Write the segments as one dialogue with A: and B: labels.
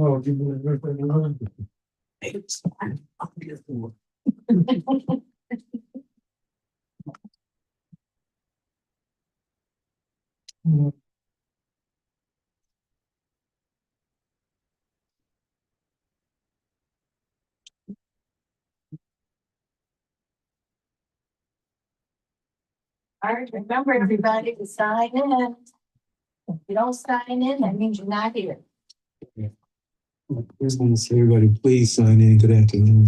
A: All right, remember everybody to sign in. If you don't sign in, that means you're not here.
B: I just want to say, everybody, please sign in. Good afternoon.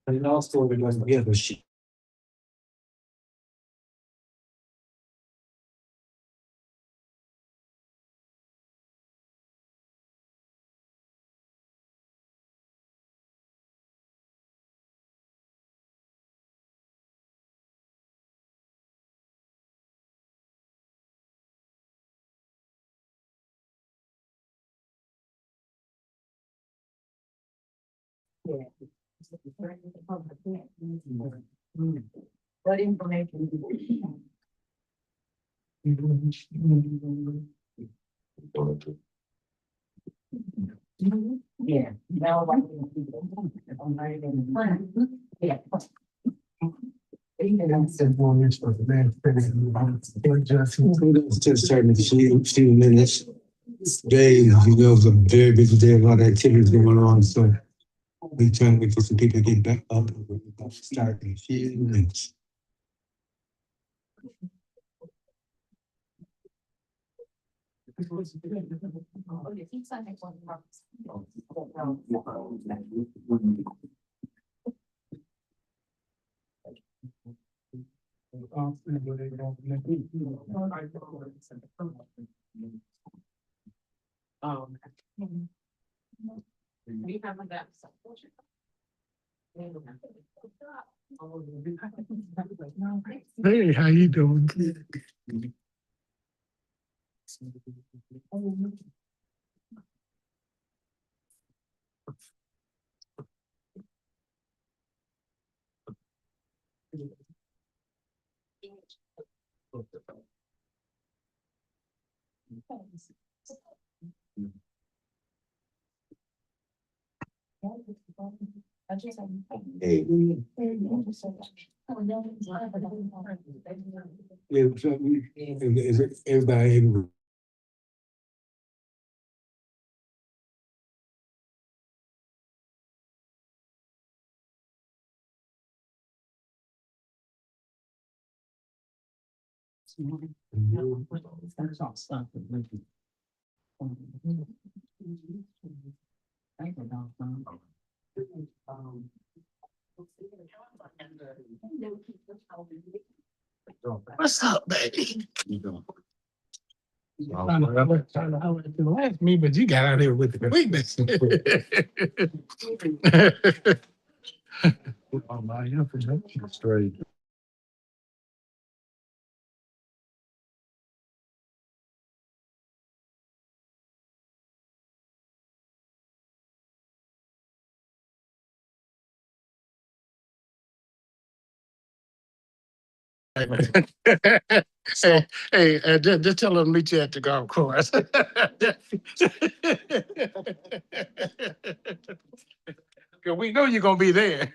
B: And also, we have a sheet.
A: What information? Yeah, now. Yeah. Just starting a few minutes. Today, you know, it's a very busy day, a lot of activities going on, so we trying to wait for some people to get back up. We're about to start in a few minutes. Hey, how you doing? Hey. Yeah, so is everybody able? What's up, baby? I don't know how to ask me, but you got out here with the quickness. My information straight. Hey, just tell them to meet you at the golf course. Cause we know you're gonna be there.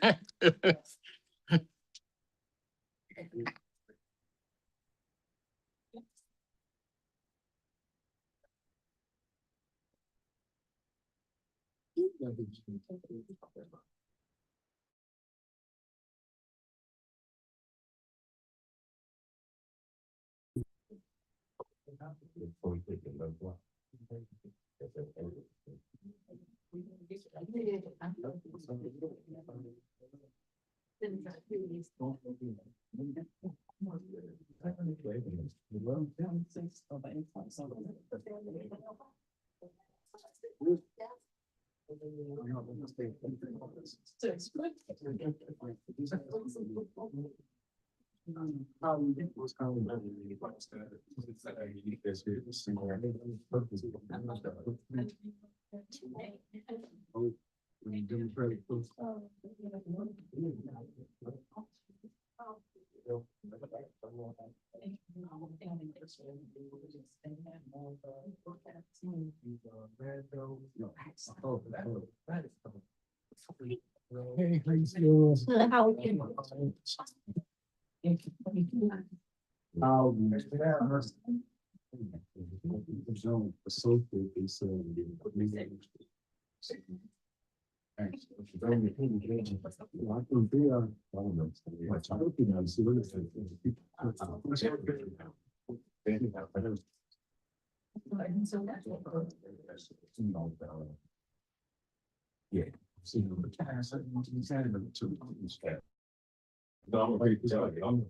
B: Hey, how you doing?
C: How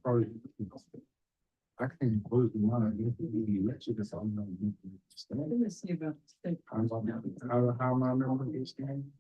C: are you?
B: I can't believe the amount of lecture that's on the. How am I remember this game?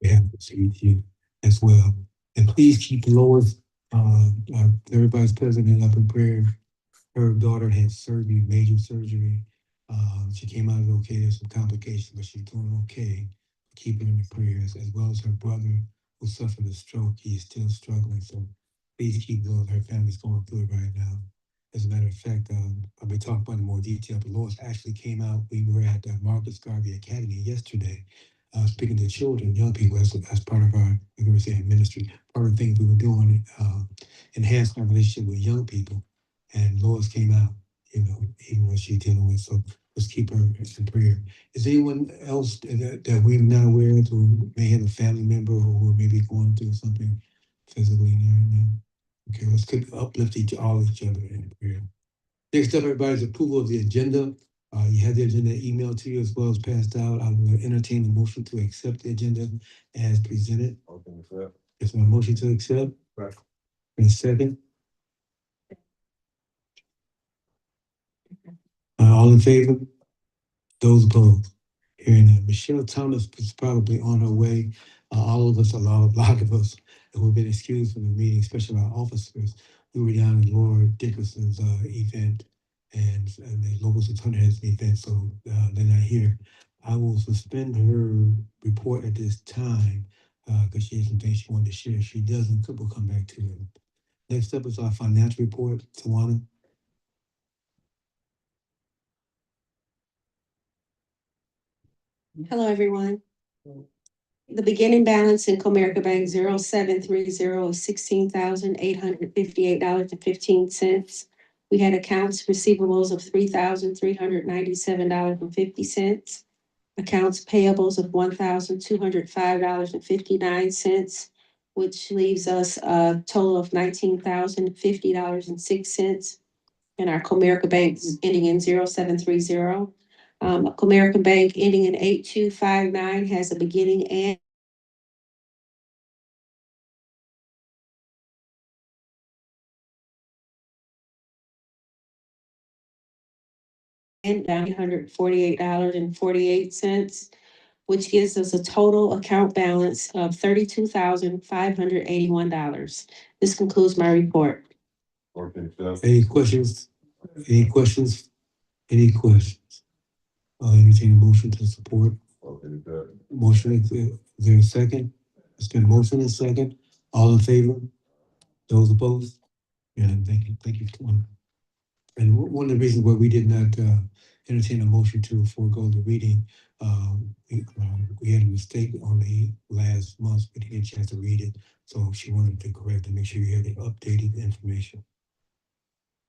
A: We have received you as well. And please keep Lois, everybody's present up in prayer. Her daughter had surgery, major surgery. She came out okay. There's some complications, but she's doing okay. Keep her in the prayers, as well as her brother who suffered a stroke. He is still struggling. So please keep those. Her family's going through it right now. As a matter of fact, I'll be talking about it in more detail, but Lois actually came out. We were at Marcus Garvey Academy yesterday, speaking to children, young people, as part of our, we were saying, ministry. Part of the things we were doing, enhancing our relationship with young people. And Lois came out, even what she's dealing with. So let's keep her in prayer. Is anyone else that we're not aware of who may have a family member who may be going through something physically right now? Okay, let's keep uplift all each other in prayer. Next up, everybody's approval of the agenda. You have the agenda emailed to you as well as passed out. I will entertain a motion to accept the agenda as presented. Is there a motion to accept? Right. And a second? All in favor? Those opposed? Hearing that, Michelle Thomas is probably on her way. All of us, a lot of us who have been excused from the meeting, especially our officers. We were down in Laura Dickerson's event and the local superintendent has an event, so they're not here. I will suspend her report at this time because she has some things she wanted to share. If she doesn't, we'll come back to it. Next up is our financial report. Tawana.
C: Hello, everyone. The beginning balance in Comerica Bank 0730 is $16,858.15. We had accounts receivables of $3,397.50. Accounts payables of $1,205.59, which leaves us a total of $19,050.06. And our Comerica Bank is ending in 0730. Comerica Bank ending in 8259 has a beginning and down $148.48, which gives us a total account balance of $32,581. This concludes my report.
A: Any questions? Any questions? Any questions? Entertain a motion to support. Motion, is there a second? It's been motion and second. All in favor? Those opposed? Yeah, thank you. And one of the reasons why we did not entertain a motion to forego the reading, we had a mistake on the last month, but didn't get a chance to read it. So she wanted to correct and make sure you had the updated information.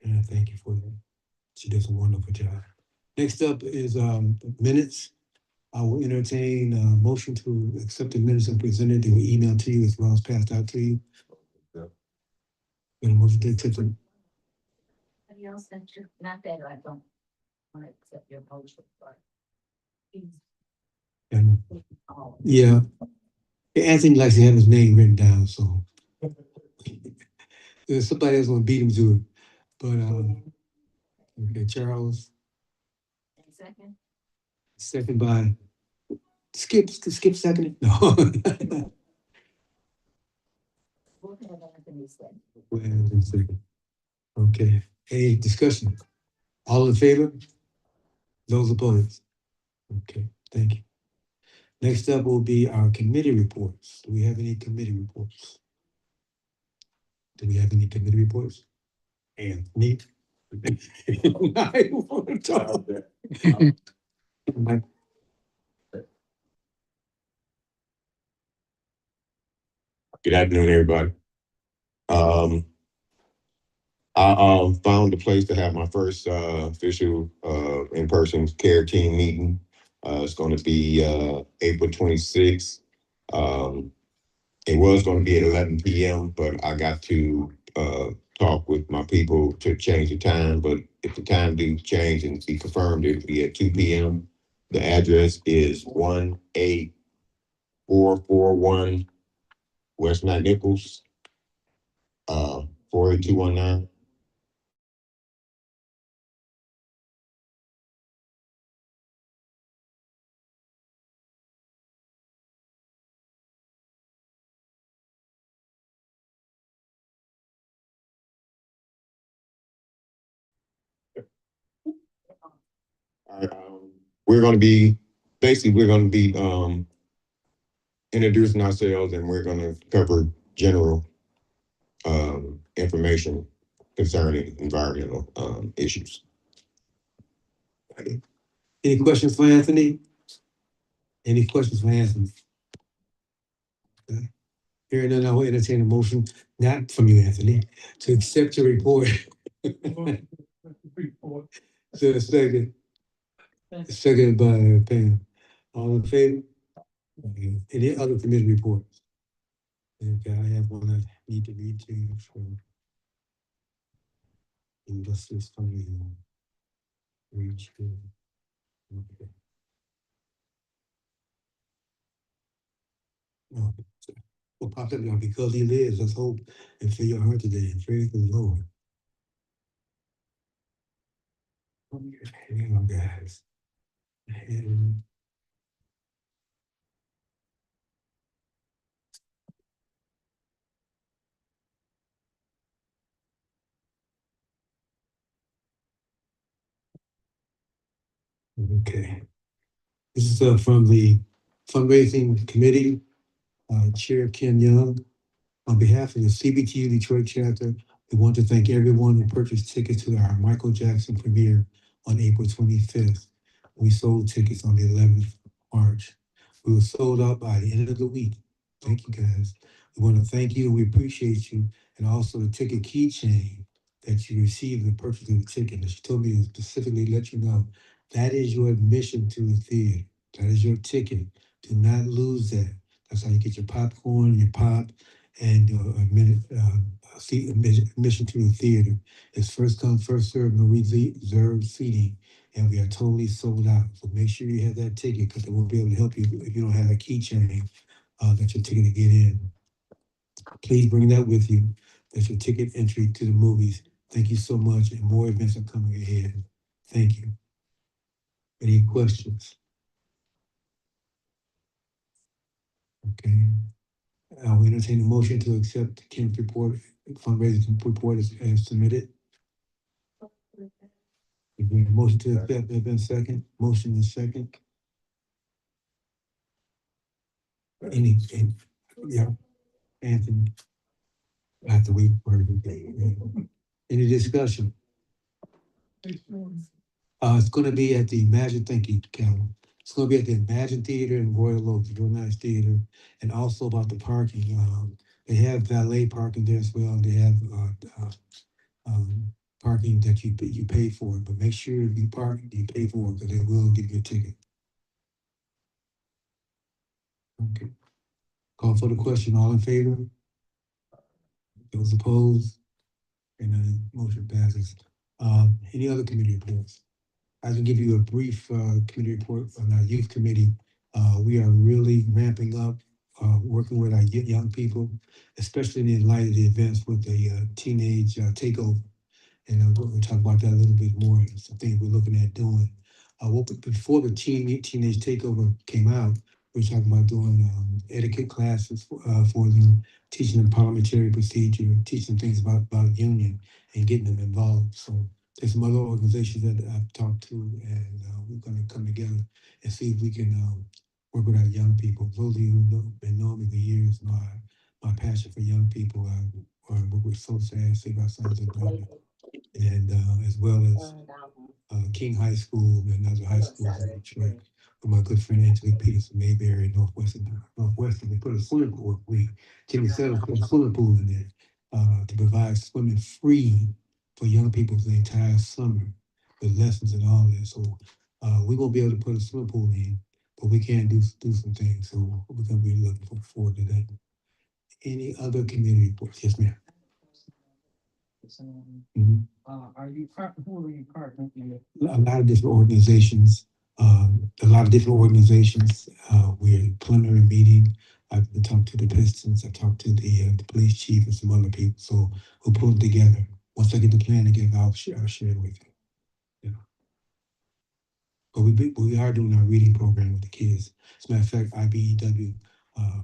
A: And I thank you for that. She does a wonderful job. Next up is minutes. I will entertain a motion to accept the minutes and presented. They were emailed to you as well as passed out to you. Yeah. And a motion to accept them.
D: Somebody else sent you, not that I don't want to accept your motion, but.
A: And,
D: Oh.
A: yeah, Anthony likes to have his name written down, so somebody else want to beat him to it. But okay, Charles,
D: Second.
A: second by Skip second. No.
D: We'll have Anthony said.
A: Well, Anthony second. Okay. Any discussion? All in favor? Those opposed? Okay, thank you. Next up will be our committee reports. Do we have any committee reports? Do we have any committee reports? Anthony? I want to talk.
E: Good afternoon, everybody. I found a place to have my first official in-person care team meeting. It's going to be April 26th. It was going to be at 11 p.m., but I got to talk with my people to change the time. But if the time do change and be confirmed, it'll be at 2 p.m. The address is 18441 West Night Nichols, 48219. We're gonna be, basically, we're gonna be, introducing ourselves, and we're gonna cover general, information concerning environmental, issues.
A: Any questions for Anthony? Any questions for Anthony? Okay. Hearing none, I will entertain a motion, not from you, Anthony, to accept your report. So a second. Second by Pam. All in favor? Okay. Any other committee reports? Okay, I have one I need to read to you from Justice Funding. Reach. Okay. No, well, popped up now because he lives. Let's hope and fill your heart today and pray to the Lord. Hang on, guys. And okay. This is from the fundraising committee, Chair Ken Young. On behalf of the CBTU Detroit chapter, we want to thank everyone who purchased tickets to our Michael Jackson premiere on April 25th. We sold tickets on the 11th of March. We were sold out by the end of the week. Thank you, guys. We want to thank you and we appreciate you. And also the ticket keychain that you received in the purchase of the ticket. And she told me to specifically let you know that is your admission to the theater. That is your ticket. Do not lose that. That's how you get your popcorn, your pop, and admission to the theater. It's first come, first served, no reserved seating, and we are totally sold out. So make sure you have that ticket because they won't be able to help you if you don't have a keychain that's your ticket to get in. Please bring that with you. That's your ticket entry to the movies. Thank you so much, and more events are coming ahead. Thank you. Any questions? Okay. I'll entertain a motion to accept Ken's report, fundraising report as submitted. Motion to accept, there been second, motion is second. Yeah, Anthony. I have to wait for everything. Any discussion? It's gonna be at the Imagine, thank you, Calvin. It's gonna be at the Imagine Theater in Royal Oak, real nice theater, and also about the parking. They have valet parking there as well. They have parking that you pay for, but make sure you pay for it because they will give you a ticket. Okay. Call for the question. All in favor? Those opposed? And motion passes. Any other committee reports? I can give you a brief committee report on our youth committee. We are really ramping up, working with our young people, especially in light of the events with the teenage takeover. And we'll talk about that a little bit more. Some things we're looking at doing. Before the teenage takeover came out, we were talking about doing etiquette classes for them, teaching them parliamentary procedure, teaching things about union and getting them involved. So there's some other organizations that I've talked to, and we're going to come together and see if we can work with our young people. Those of you who've been knowing me for years, my passion for young people, or what we're so sad, save our sons and daughters, and as well as King High School and other high schools in Detroit. With my good friend Angelique Peterson, Mayberry, Northwestern, they put a swimming pool. Jimmy Settles put a swimming pool in there to provide swimming free for young people for the entire summer, with lessons and all that. So we won't be able to put a swimming pool in, but we can do some things. So we're gonna be looking forward to that. Any other community reports? Yes, ma'am. Mhm. Who are you partnering with? A lot of different organizations. We're in preliminary meeting. I've talked to the Pistons. I talked to the police chief and some other people. So we'll pull it together. Once I get the plan together, I'll share it with you. Yeah. But we are doing our reading program with the kids. As a matter of fact, IBEW,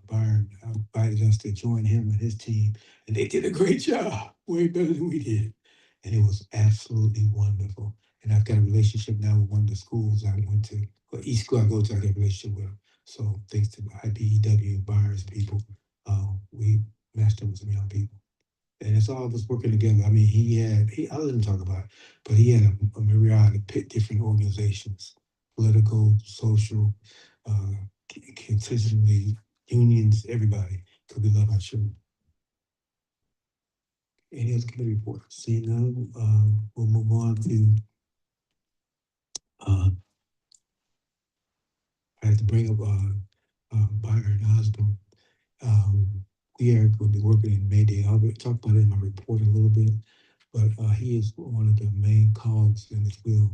A: Byron invited us to join him and his team, and they did a great job, way better than we did. And it was absolutely wonderful. And I've got a relationship now with one of the schools I went to, or each school I go to, I got a relationship with. So thanks to IBEW, Byers people, we matched up with some young people. And it's all of us working together. I mean, I let him talk about it, but he had a myriad of different organizations, political, social, uh, consistently, unions, everybody, because we love our children. Any other committee reports? See now, we'll move on to, I have to bring up, Byron Osborne. We are going to be working in May Day. I'll talk about it in my report a little bit, but he is one of the main cogs in this wheel.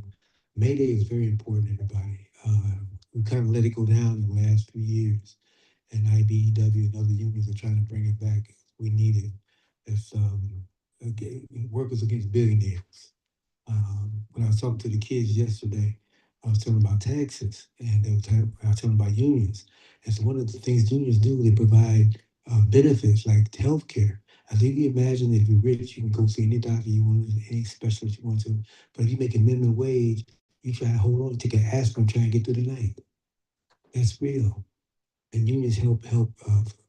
A: May Day is very important, everybody. We kind of let it go down in the last few years, and IBEW and other unions are trying to bring it back. We need it. It's workers against billionaires. When I was talking to the kids yesterday, I was telling them about taxes, and I was telling them about unions. And so one of the things unions do, they provide benefits like health care. I think you imagine if you're rich, you can go see any doctor you want, any specialist you want to. But if you make a minimum wage, you try to hold on, take an aspirin, try and get through the night. That's real. And unions help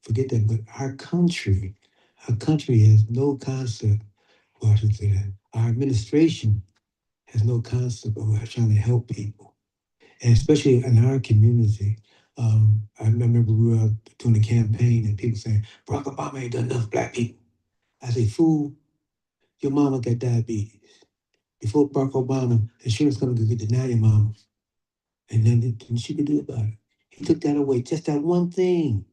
A: forget that. But our country has no concept. Well, I should say that our administration has no concept of trying to help people, and especially in our community. I remember we were out doing a campaign and people saying, Barack Obama ain't done enough for black people. I say, fool, your mama got diabetes. Before Barack Obama, insurance company could deny your mama. And then nothing she could do about it. He took that away. Just that one thing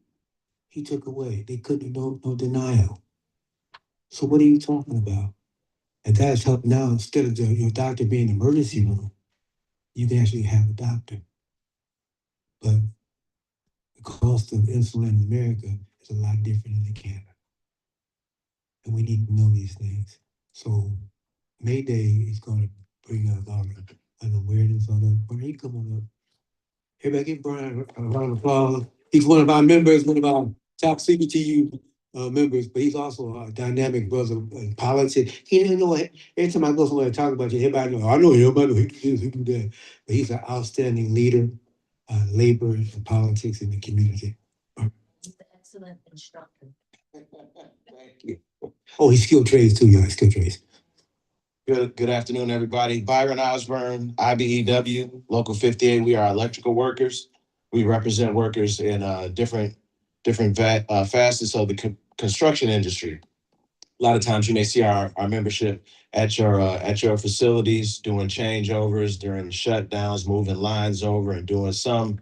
A: he took away. They couldn't, no denial. So what are you talking about? And that's helped now. Instead of your doctor being in the emergency room, you can actually have a doctor. But the cost of insulin in America is a lot different than in Canada. And we need to know these things. So May Day is going to bring a lot of an awareness on that. Brian, come on up. Everybody give Brian a round of applause. He's one of our members, one of our top CBTU members, but he's also a dynamic brother in politics. You know what? Every time I go somewhere and talk about you, everybody know, I know him, I know he do this, he do that. But he's an outstanding leader, labor and politics in the community.
D: He's an excellent instructor.
E: Thank you.
A: Oh, he's skilled trades too, y'all. Skilled trades.
F: Good afternoon, everybody. Byron Osborne, IBEW, Local 58. We are electrical workers. We represent workers in different facets of the construction industry. A lot of times you may see our membership at your facilities doing changeovers during shutdowns, moving lines over and doing some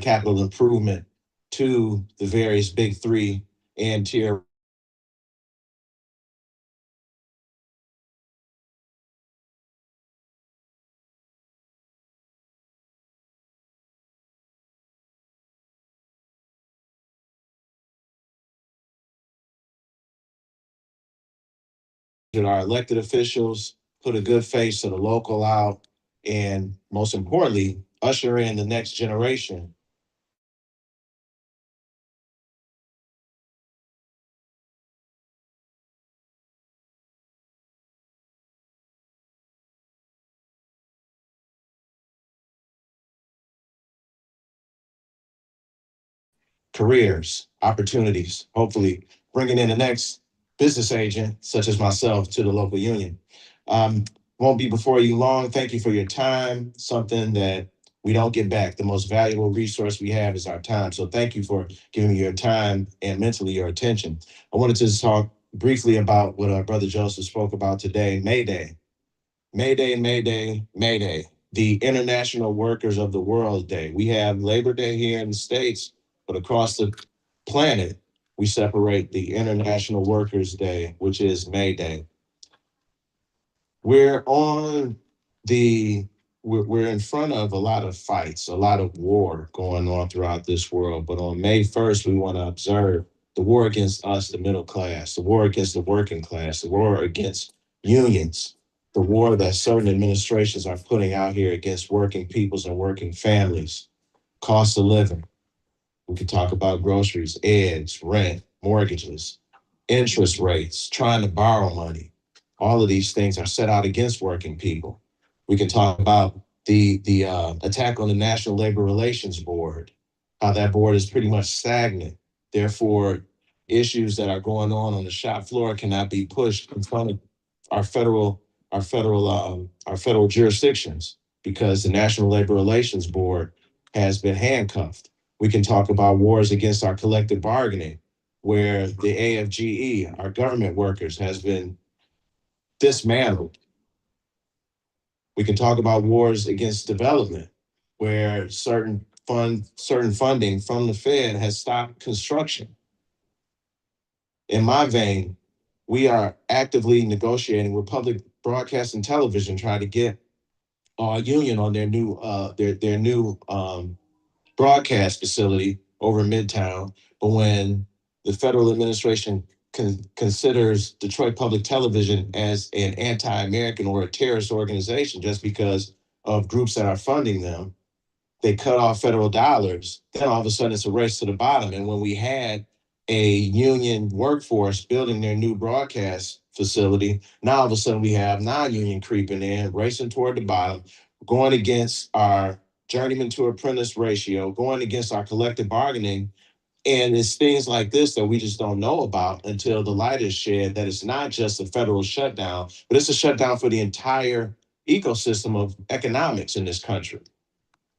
F: capital improvement to the various big three and tier our elected officials, put a good face to the local out, and most importantly, usher in the next generation. Careers, opportunities, hopefully bringing in the next business agent, such as myself, to the local union. Won't be before you long. Thank you for your time, something that we don't get back. The most valuable resource we have is our time. So thank you for giving me your time and mentally your attention. I wanted to talk briefly about what our brother Joseph spoke about today, May Day. May Day, May Day, May Day, the International Workers of the World Day. We have Labor Day here in the States, but across the planet, we separate the International Workers Day, which is May Day. We're on we're in front of a lot of fights, a lot of war going on throughout this world. But on May 1st, we want to observe the war against us, the middle class, the war against the working class, the war against unions, the war that certain administrations are putting out here against working peoples and working families, cost of living. We could talk about groceries, eggs, rent, mortgages, interest rates, trying to borrow money. All of these things are set out against working people. We can talk about the attack on the National Labor Relations Board, how that board is pretty much stagnant. Therefore, issues that are going on the shop floor cannot be pushed in front of our federal jurisdictions because the National Labor Relations Board has been handcuffed. We can talk about wars against our collective bargaining, where the AFGE, our government workers, has been dismantled. We can talk about wars against development, where certain funding from the Fed has stopped construction. In my vein, we are actively negotiating with public broadcast and television, trying to get our union on their new broadcast facility over in Midtown. But when the federal administration considers Detroit Public Television as an anti-American or a terrorist organization just because of groups that are funding them, they cut off federal dollars, then all of a sudden it's a race to the bottom. And when we had a union workforce building their new broadcast facility, now all of a sudden we have non-union creeping in, racing toward the bottom, going against our journeyman to apprentice ratio, going against our collective bargaining. And it's things like this that we just don't know about until the light is shed, that it's not just a federal shutdown, but it's a shutdown for the entire ecosystem of economics in this country.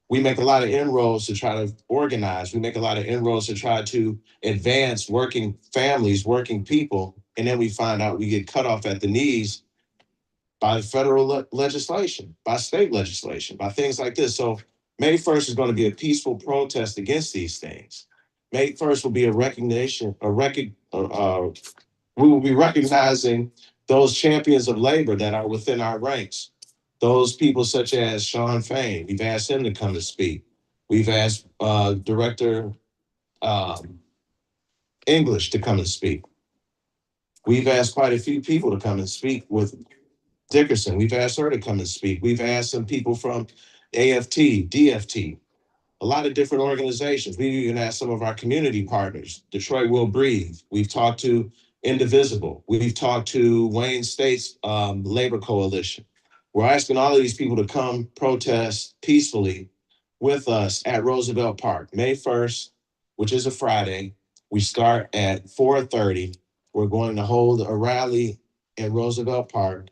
F: We make a lot of inroads to try to organize. We make a lot of inroads to try to advance working families, working people. And then we find out we get cut off at the knees by federal legislation, by state legislation, by things like this. So May 1st is going to be a peaceful protest against these things. May 1st will be a recognition, we will be recognizing those champions of labor that are within our ranks. Those people such as Sean Fain, we've asked him to come and speak. We've asked Director English to come and speak. We've asked quite a few people to come and speak with Dickerson. We've asked her to come and speak. We've asked some people from AFT, DFT, a lot of different organizations. We've even asked some of our community partners. Detroit Will Breathe. We've talked to Indivisible. We've talked to Wayne State's Labor Coalition. We're asking all of these people to come protest peacefully with us at Roosevelt Park, May 1st, which is a Friday. We start at 4:30. We're going to hold a rally at Roosevelt Park.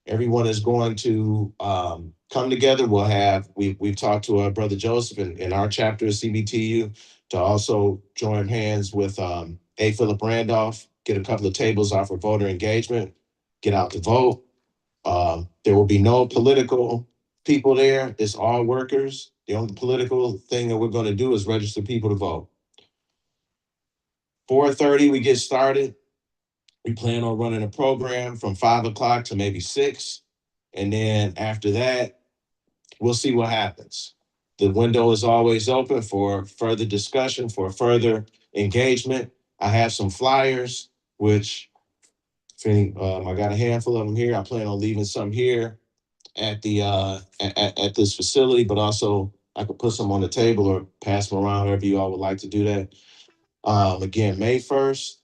F: Everyone is going to come together. We've talked to our brother Joseph in our chapter of CBTU to also join hands with A. Philip Randolph, get a couple of tables off for voter engagement, get out to vote. There will be no political people there. It's all workers. The only political thing that we're going to do is register people to vote. 4:30, we get started. We plan on running a program from 5 o'clock to maybe 6. And then after that, we'll see what happens. The window is always open for further discussion, for further engagement. I have some flyers, which I got a handful of them here. I plan on leaving some here at the at this facility, but also I could put some on the table or pass them around, however you all would like to do that. Again, May 1st,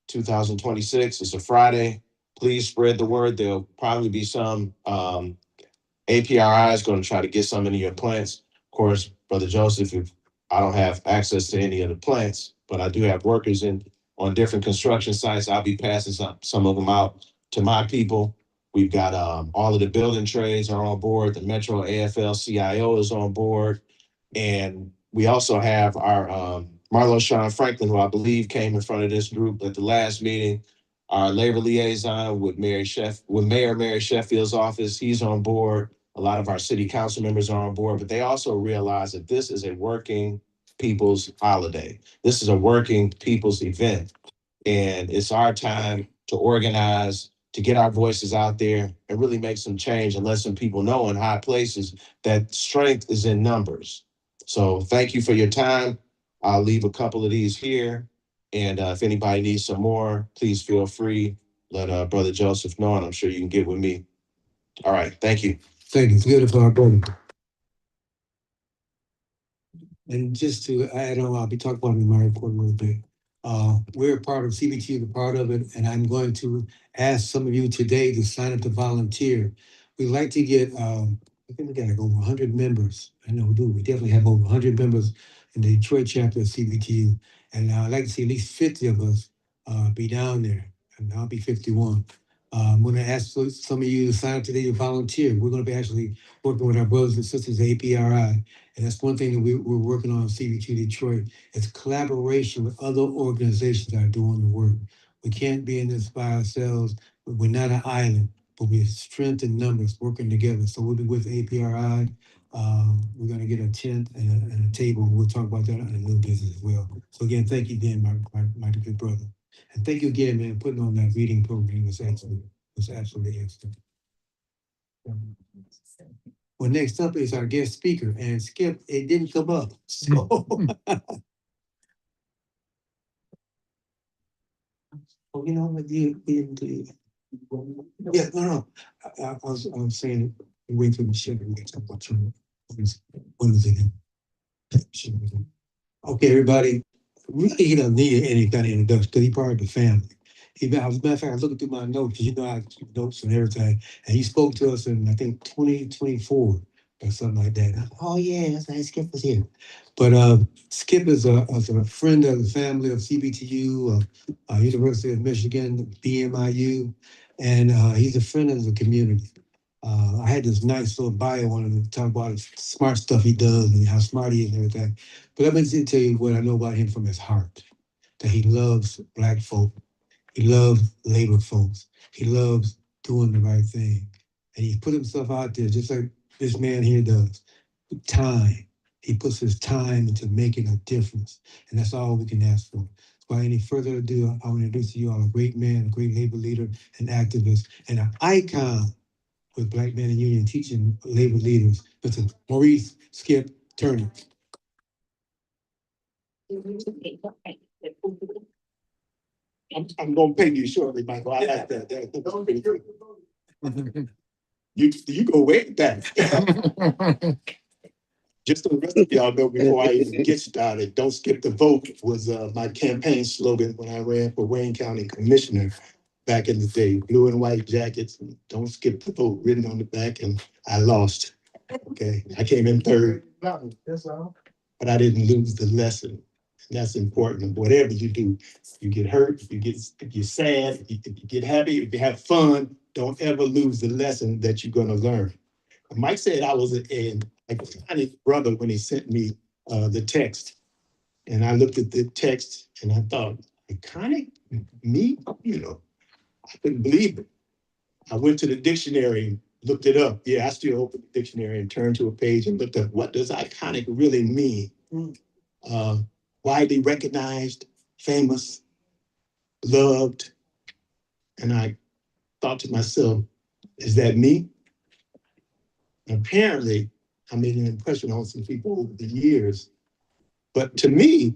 F: 2026. It's a Friday. Please spread the word. There'll probably be some APRI is going to try to get some into your plants. Of course, Brother Joseph, if I don't have access to any of the plants, but I do have workers on different construction sites. I'll be passing some of them out to my people. We've got all of the building trades are on board. The Metro AFL-CIO is on board. And we also have our Marlo Sean Franklin, who I believe came in front of this group at the last meeting, our labor liaison with Mayor Mary Sheffield's office. He's on board. A lot of our city council members are on board, but they also realize that this is a working people's holiday. This is a working people's event. And it's our time to organize, to get our voices out there and really make some change and let some people know in high places that strength is in numbers. So thank you for your time. I'll leave a couple of these here. And if anybody needs some more, please feel free. Let Brother Joseph know, and I'm sure you can get with me. All right. Thank you.
A: Thank you. It's good for our brother. And just to add on, I'll be talking about it in my report a little bit. We're a part of CBT, we're part of it, and I'm going to ask some of you today to sign up to volunteer we'd like to get, I think we got like over 100 members. I know we do. We definitely have over 100 members in the Detroit chapter of CBTU. And I'd like to see at least 50 of us be down there. And I'll be 51. I'm going to ask some of you to sign up today to volunteer. We're going to be actually working with our brothers and sisters at APRI. And that's one thing that we're working on in CBTU Detroit. It's collaboration with other organizations that are doing the work. We can't be in this by ourselves. We're not an island, but we're strength in numbers working together. So we'll be with APRI. We're going to get a tent and a table. We'll talk about that in a new business as well. So again, thank you again, my good brother. And thank you again, man, putting on that reading program. It was absolutely excellent. Well, next up is our guest speaker, and Skip, it didn't come up. So oh, you know what? Yeah, no. I was saying, wait for the shit. When was it? Okay, everybody. Really, he doesn't need any kind of introduction because he's part of the family. As a matter of fact, I was looking through my notes, you know, I keep notes and everything. And he spoke to us in, I think, 2024 or something like that. Oh, yeah, that's nice. Skip was here. But Skip is a friend of the family of CBTU, University of Michigan, BMIU, and he's a friend of the community. I had this nice little bio on him to talk about the smart stuff he does and how smart he is and everything. But let me just tell you what I know about him from his heart. That he loves Black folk. He loves labor folks. He loves doing the right thing. And he put himself out there just like this man here does. With time. He puts his time into making a difference. And that's all we can ask for. Without any further ado, I want to introduce to you all a great man, a great labor leader, an activist, and an icon with Black Men in Union teaching labor leaders, Mr. Maurice Skip Turner. I'm gonna pay you shortly, Michael. I like that. You go way back. Just so the rest of y'all know, before I even get started, "Don't skip the vote" was my campaign slogan when I ran for Wayne County Commissioner back in the day. Blue and white jackets, "Don't skip the vote" written on the back, and I lost. Okay, I came in third, but I didn't lose the lesson. And that's important. Whatever you do, you get hurt, if you're sad, if you get happy, if you have fun, don't ever lose the lesson that you're gonna learn. Mike said I was a kind brother when he sent me the text. And I looked at the text and I thought, iconic? Me? You know, I couldn't believe it. I went to the dictionary, looked it up. Yeah, I still opened the dictionary and turned to a page and looked up, what does iconic really mean? Widely recognized, famous, loved. And I thought to myself, is that me? And apparently, I made an impression on some people over the years. But to me,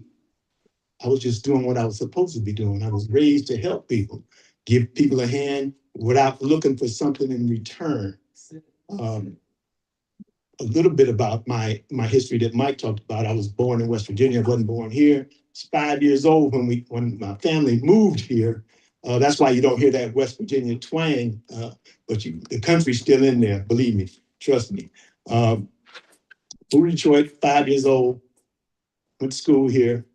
A: I was just doing what I was supposed to be doing. I was raised to help people, give people a hand without looking for something in return. A little bit about my history that Mike talked about. I was born in West Virginia. I wasn't born here. I was 5 years old when my family moved here. That's why you don't hear that West Virginia twang, but the country's still in there. Believe me, trust me. Moved to Detroit, 5 years old. Went to school here.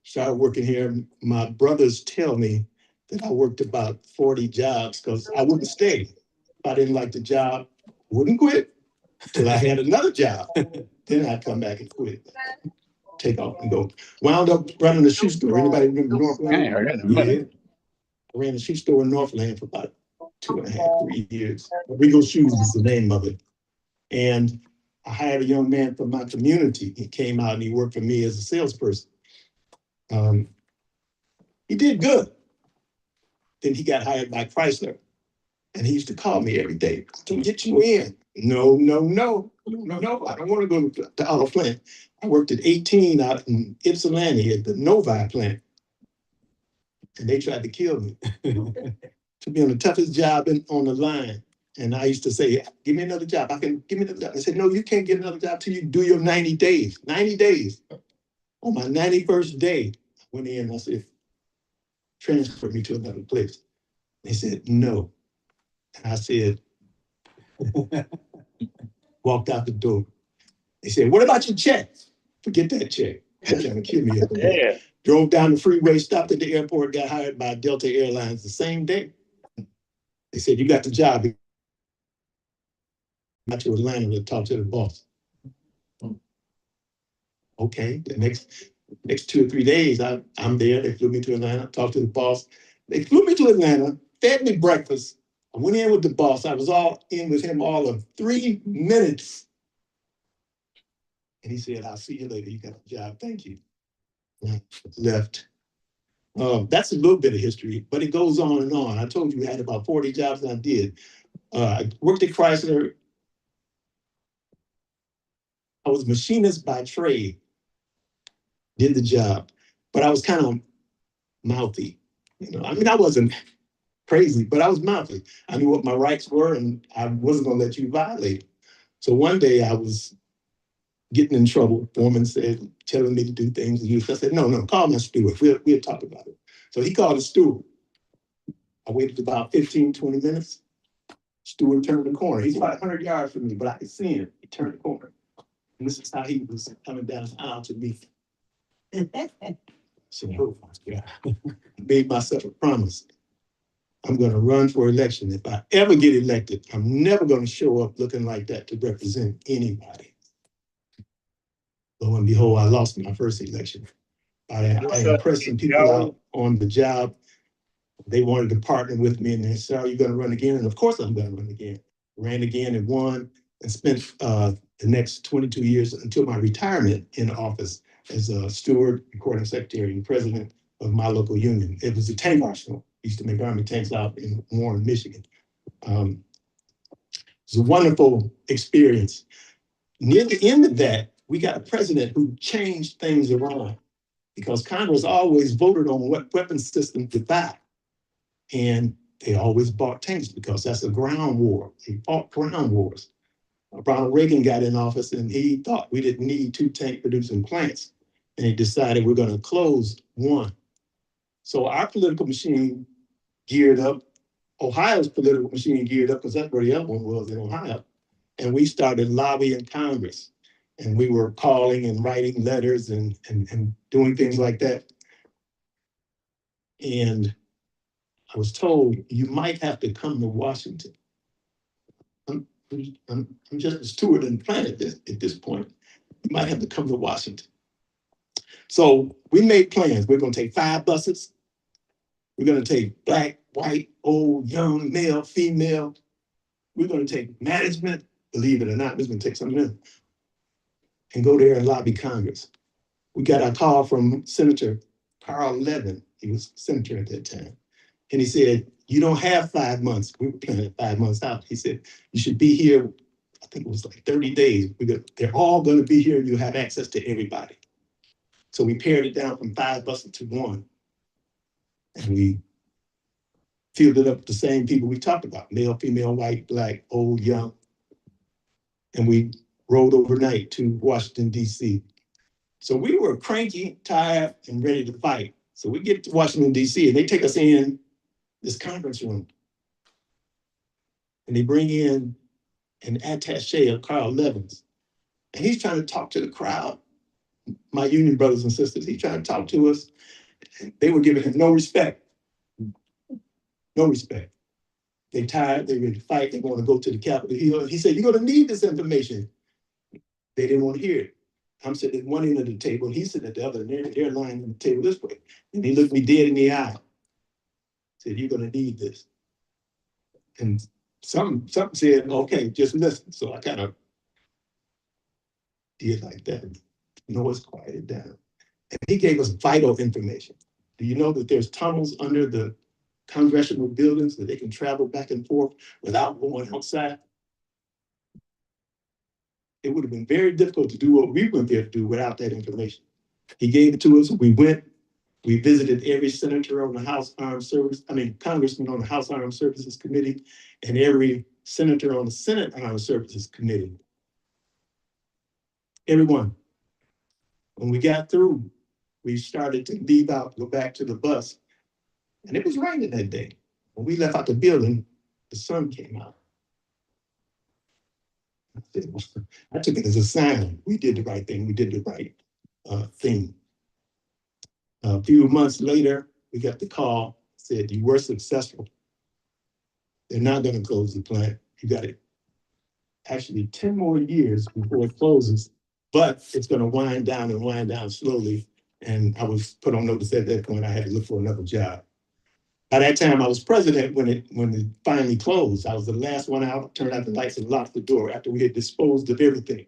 A: Started working here. My brothers tell me that I worked about 40 jobs because I wouldn't stay. If I didn't like the job, wouldn't quit till I had another job. Then I'd come back and quit. Take off and go. Wound up running a shoe store. Anybody remember Northland? Yeah. I ran a shoe store in Northland for about 2.5, 3 years. Regal Shoes is the name of it. And I hired a young man from my community. He came out and he worked for me as a salesperson. He did good. Then he got hired by Chrysler. And he used to call me every day. "I can get you in." No. I don't want to go to the auto plant. I worked at 18 out in Ypsilanti at the Novi plant. And they tried to kill me. To be on the toughest job on the line. And I used to say, "Give me another job. Give me another job." I said, "No, you can't get another job till you do your 90 days. 90 days. On my 91st day, I went in and I said, "Transfer me to another place." They said, "No." And I said, Walked out the door. They said, "What about your check?" Forget that check. They're trying to kill me up in there.
G: Yeah.
A: Drove down the freeway, stopped at the airport, got hired by Delta Airlines the same day. They said, "You got the job." Got to Atlanta to talk to the boss. Okay, the next 2 or 3 days, I'm there. They flew me to Atlanta, talked to the boss. They flew me to Atlanta, fed me breakfast. I went in with the boss. I was all in with him all of 3 minutes. And he said, "I'll see you later. You got the job. Thank you." And I left. That's a little bit of history, but it goes on and on. I told you I had about 40 jobs that I did. I worked at Chrysler. I was a machinist by trade, did the job, but I was kind of mouthy. I mean, I wasn't crazy, but I was mouthy. I knew what my rights were, and I wasn't going to let you violate. So one day I was getting in trouble. Foreman said, telling me to do things. I said, no, call my steward. We'll talk about it. So he called the steward. I waited about 15, 20 minutes. Steward turned the corner. He's about 100 yards from me, but I could see him. He turned the corner. And this is how he was coming down the aisle to me. So, oh my God. I made myself a promise. I'm going to run for election. If I ever get elected, I'm never going to show up looking like that to represent anybody. Lo and behold, I lost my first election. I impressed some people out on the job. They wanted to partner with me, and they said, "Are you going to run again?" And of course, I'm going to run again. Ran again and won, and spent the next 22 years until my retirement in office as a steward, recording secretary, and president of my local union. It was a tank arsenal. We used to make Army tanks out in Warren, Michigan. It was a wonderful experience. Near the end of that, we got a president who changed things around because Congress always voted on what weapon system to buy. And they always bought tanks because that's a ground war. They fought ground wars. Ronald Reagan got in office and he thought we didn't need 2 tank producing plants. And he decided we're going to close one. So our political machine geared up. Ohio's political machine geared up because that's where the other one was, in Ohio. And we started lobbying Congress. And we were calling and writing letters and doing things like that. And I was told, you might have to come to Washington. I'm just a steward in the planet at this point. You might have to come to Washington. So we made plans. We're going to take 5 buses. We're going to take black, white, old, young, male, female. We're going to take management, believe it or not, we're going to take some of them, and go there and lobby Congress. We got a call from Senator Carl Levin. He was senator at that time. And he said, "You don't have 5 months." We were planning 5 months out. He said, "You should be here," I think it was like 30 days. They're all going to be here. You have access to everybody. So we pared it down from 5 buses to 1. And we filled it up with the same people we talked about, male, female, white, black, old, young. And we rode overnight to Washington, D.C. So we were cranky, tired, and ready to fight. So we get to Washington, D.C., and they take us in this conference room. And they bring in an attaché of Carl Levin's. And he's trying to talk to the crowd, my union brothers and sisters. He's trying to talk to us. They were giving him no respect. No respect. They're tired, they're ready to fight, they want to go to the Capitol Hill. And he said, "You're going to need this information." They didn't want to hear it. I'm sitting at one end of the table, and he's sitting at the other, and they're lying on the table this way. And he looked me dead in the eye. Said, "You're going to need this." And something said, "Okay, just listen." So I kind of did like that. Noise quieted down. And he gave us vital information. Do you know that there's tunnels under the congressional buildings that they can travel back and forth without going outside? It would have been very difficult to do what we went there to do without that information. He gave it to us. We went. We visited every senator on the House Armed Services, congressman on the House Armed Services Committee, and every senator on the Senate Armed Services Committee. Everyone. When we got through, we started to leave out, go back to the bus, and it was raining that day. When we left out the building, the sun came out.
E: I took it as a sign. We did the right thing. We did the right thing. A few months later, we got the call, said you were successful. They're not going to close the plant. You got it actually 10 more years before it closes, but it's going to wind down slowly. And I was put on notice at that point. I had to look for another job. By that time, I was president when it finally closed. I was the last one out, turned out the lights and locked the door after we had disposed of everything.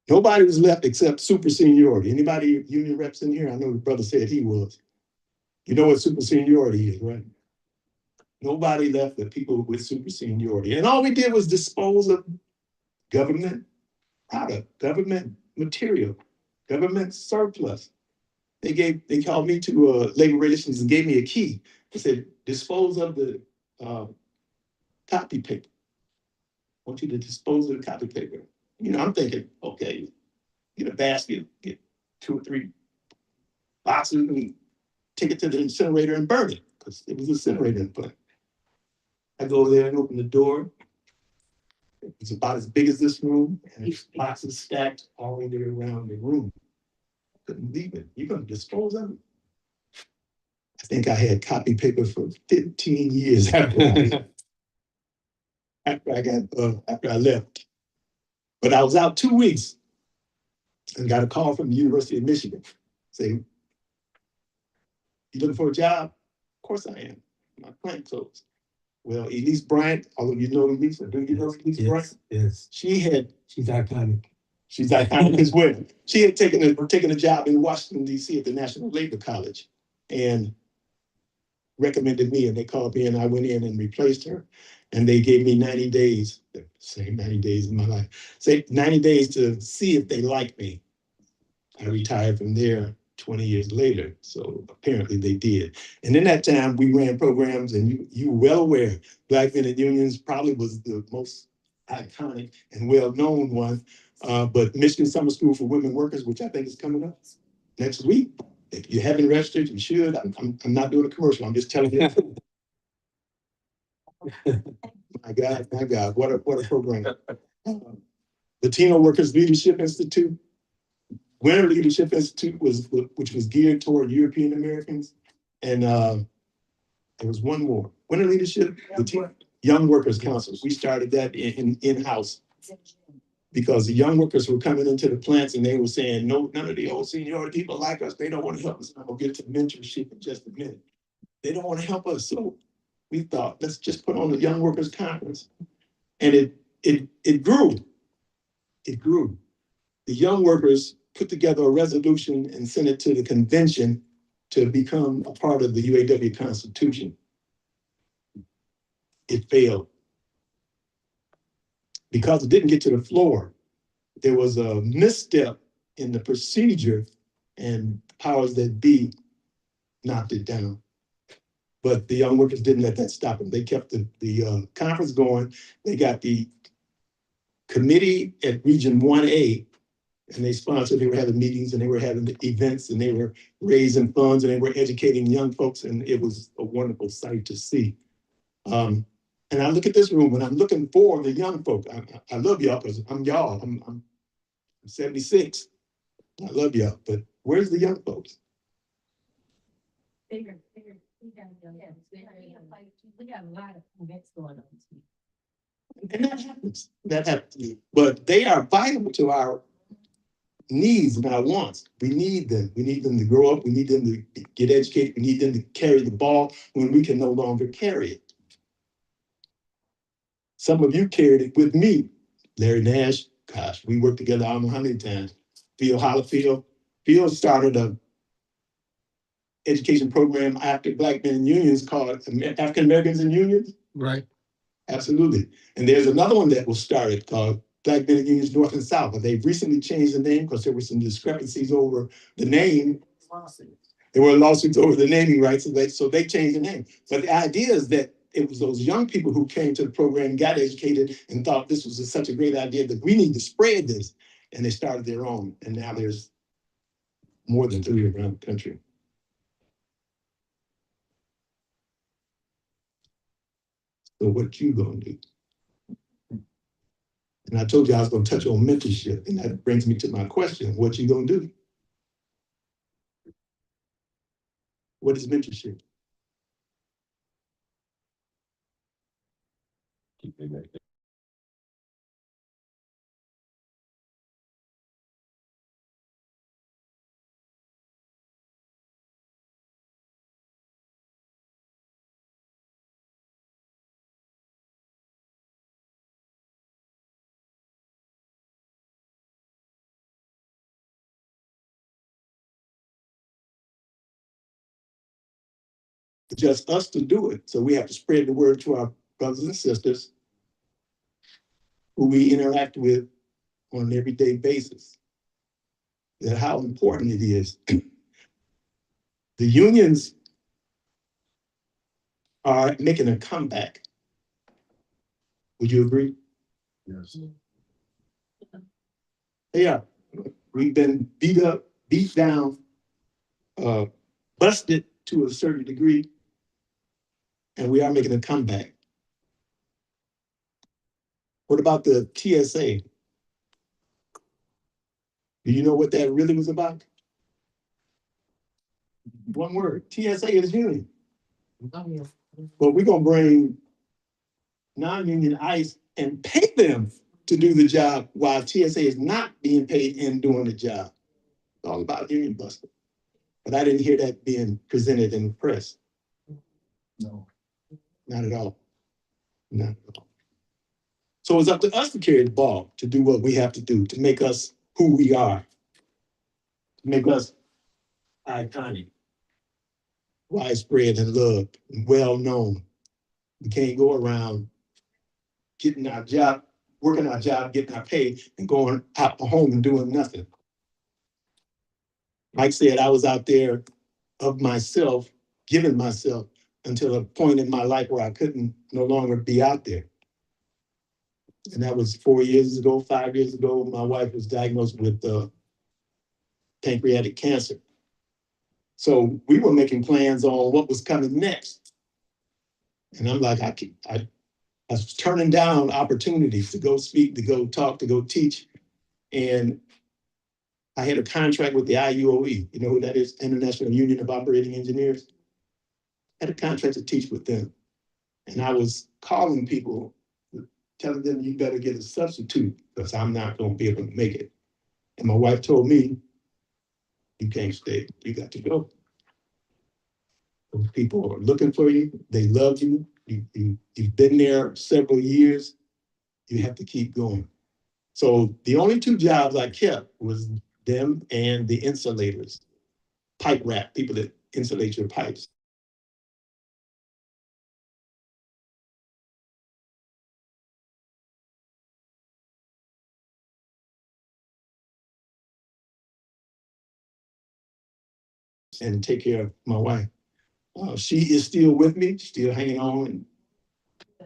E: Nobody was left except super seniority. Anybody union reps in here? I know the brother said he was. You know what super seniority is, right? Nobody left but people with super seniority. And all we did was dispose of government product, government material, government surplus. They called me to labor relations and gave me a key. They said, dispose of the copy paper. I want you to dispose of the copy paper. You know, I'm thinking, okay, get a basket, get 2 or 3 boxes and take it to the incinerator and burn it, because it was incinerator plant. I go there and open the door. It's about as big as this room, and it's boxes stacked all the way around the room. Couldn't leave it. You're going to dispose of it? I think I had copy paper for 15 years after I left. But I was out 2 weeks and got a call from the University of Michigan saying, you looking for a job? Of course I am. My plant closed. Well, Elise Bryant, all of you know Elise, or do you know Elise Bryant?
A: Yes.
E: She's iconic. She's
A: iconic
E: as well. She had taken a job in Washington, D.C. at the National Labor College and recommended me, and they called me, and I went in and replaced her. And they gave me 90 days, the same 90 days in my life, say 90 days to see if they like me. I retired from there 20 years later, so apparently they did. And in that time, we ran programs, and you were well aware, Black Men in Unions probably was the most iconic and well-known one, but Michigan Summer School for Women Workers, which I think is coming up next week. If you haven't registered, you should. I'm not doing a commercial, I'm just telling you. My God, what a program. Latino Workers Leadership Institute. Winter Leadership Institute which was geared toward European Americans. And there was one more. Winter Leadership, Young Workers Council. We started that in-house because the young workers were coming into the plants and they were saying, no, none of the old seniority people like us. They don't want to help us. I'm gonna get to mentorship in just a minute. They don't want to help us. So we thought, let's just put on the Young Workers Conference. And it grew. It grew. The young workers put together a resolution and sent it to the convention to become a part of the UAW Constitution. It failed. Because it didn't get to the floor, there was a misstep in the procedure, and powers that be knocked it down. But the young workers didn't let that stop them. They kept the conference going. They got the committee at Region 1A, and they sponsored, they were having meetings and they were having events and they were raising funds and they were educating young folks, and it was a wonderful sight to see. And I look at this room and I'm looking for the young folk. I love y'all because I'm y'all. I'm 76. I love y'all, but where's the young folks?
D: We got a lot of events going on.
E: And that happens. That happens. But they are vital to our needs and our wants. We need them. We need them to grow up. We need them to get educated. We need them to carry the ball when we can no longer carry it. Some of you carried it with me. Larry Nash, gosh, we worked together I don't know how many times. Phil Hollifield. Phil started a education program after Black Men in Unions called African Americans in Unions.
A: Right.
E: Absolutely. And there's another one that was started called Black Men in Unions North and South, but they've recently changed the name because there were some discrepancies over the name. There were lawsuits over the naming rights, so they changed the name. But the idea is that it was those young people who came to the program, got educated, and thought this was such a great idea that we need to spread this. And they started their own. And now there's more than 3 around the country. So what you gonna do?
A: And I told you I was gonna touch on mentorship, and that brings me to my question, what you gonna do? What is mentorship? It's just us to do it. So we have to spread the word to our brothers and sisters who we interact with on an everyday basis, that how important it is. The unions are making a comeback. Would you agree?
B: Yes.
A: Yeah, we've been beat up, beat down, busted to a certain degree, and we are making a comeback. What about the TSA? Do you know what that really was about? One word, TSA is union. But we're gonna bring non-union ICE and pay them to do the job while TSA is not being paid and doing the job. It's all about union busting. But I didn't hear that being presented in the press.
B: No.
A: Not at all. Not at all. So it's up to us to carry the ball, to do what we have to do, to make us who we are, to make us iconic, widespread and loved, and well known. We can't go around getting our job, working our job, getting our pay, and going out home and doing nothing. Mike said I was out there of myself, giving myself until a point in my life where I couldn't no longer be out there. And that was 4 years ago, 5 years ago. My wife was diagnosed with pancreatic cancer. So we were making plans on what was coming next. And I'm like, I was turning down opportunities to go speak, to go talk, to go teach. And I had a contract with the IUOE. You know who that is? International Union of Operating Engineers. I had a contract to teach with them. And I was calling people, telling them you better get a substitute because I'm not going to be able to make it. And my wife told me, you can't stay, you got to go. Those people are looking for you, they love you, you've been there several years, you have to keep going. So the only two jobs I kept was them and the insulators, pipe wrap, people that insulate your pipes. And take care of my wife. She is still with me, still hanging on.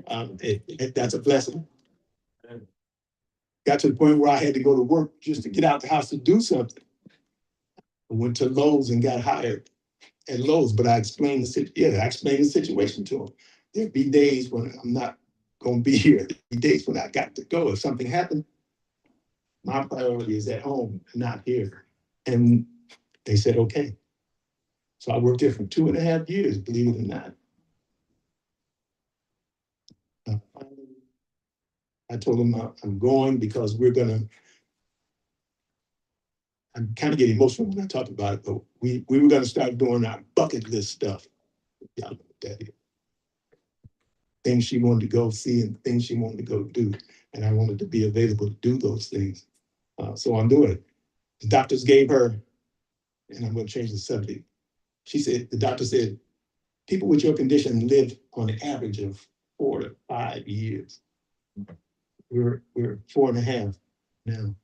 A: That's a blessing. Got to the point where I had to go to work just to get out the house to do something. I went to Lowe's and got hired at Lowe's, but I explained the situation to them. There'd be days when I'm not gonna be here. There'd be days when I got to go. If something happened, my priority is at home, not here. And they said, okay. So I worked there for 2.5 years, believe it or not. I told them I'm going because I'm kind of getting emotional when I talk about it, but we were gonna start doing our bucket list stuff. Y'all know what that is. Things she wanted to go see and things she wanted to go do. And I wanted to be available to do those things. So I'm doing it. The doctors gave her, and I'm gonna change the subject. The doctor said, people with your condition live on an average of 4 to 5 years. We're 4.5 now.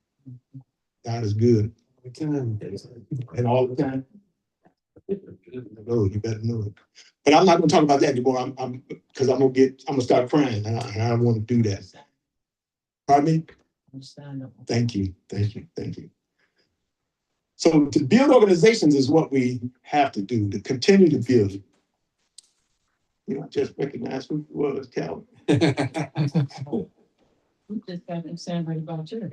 A: God is good. And all the time. No, you better know it. But I'm not gonna talk about that anymore. Because I'm gonna start crying, and I don't want to do that. Pardon me? Thank you. So to build organizations is what we have to do, to continue to build. You know, I just recognized who it was, Calvin.
D: We just got them saying right about you.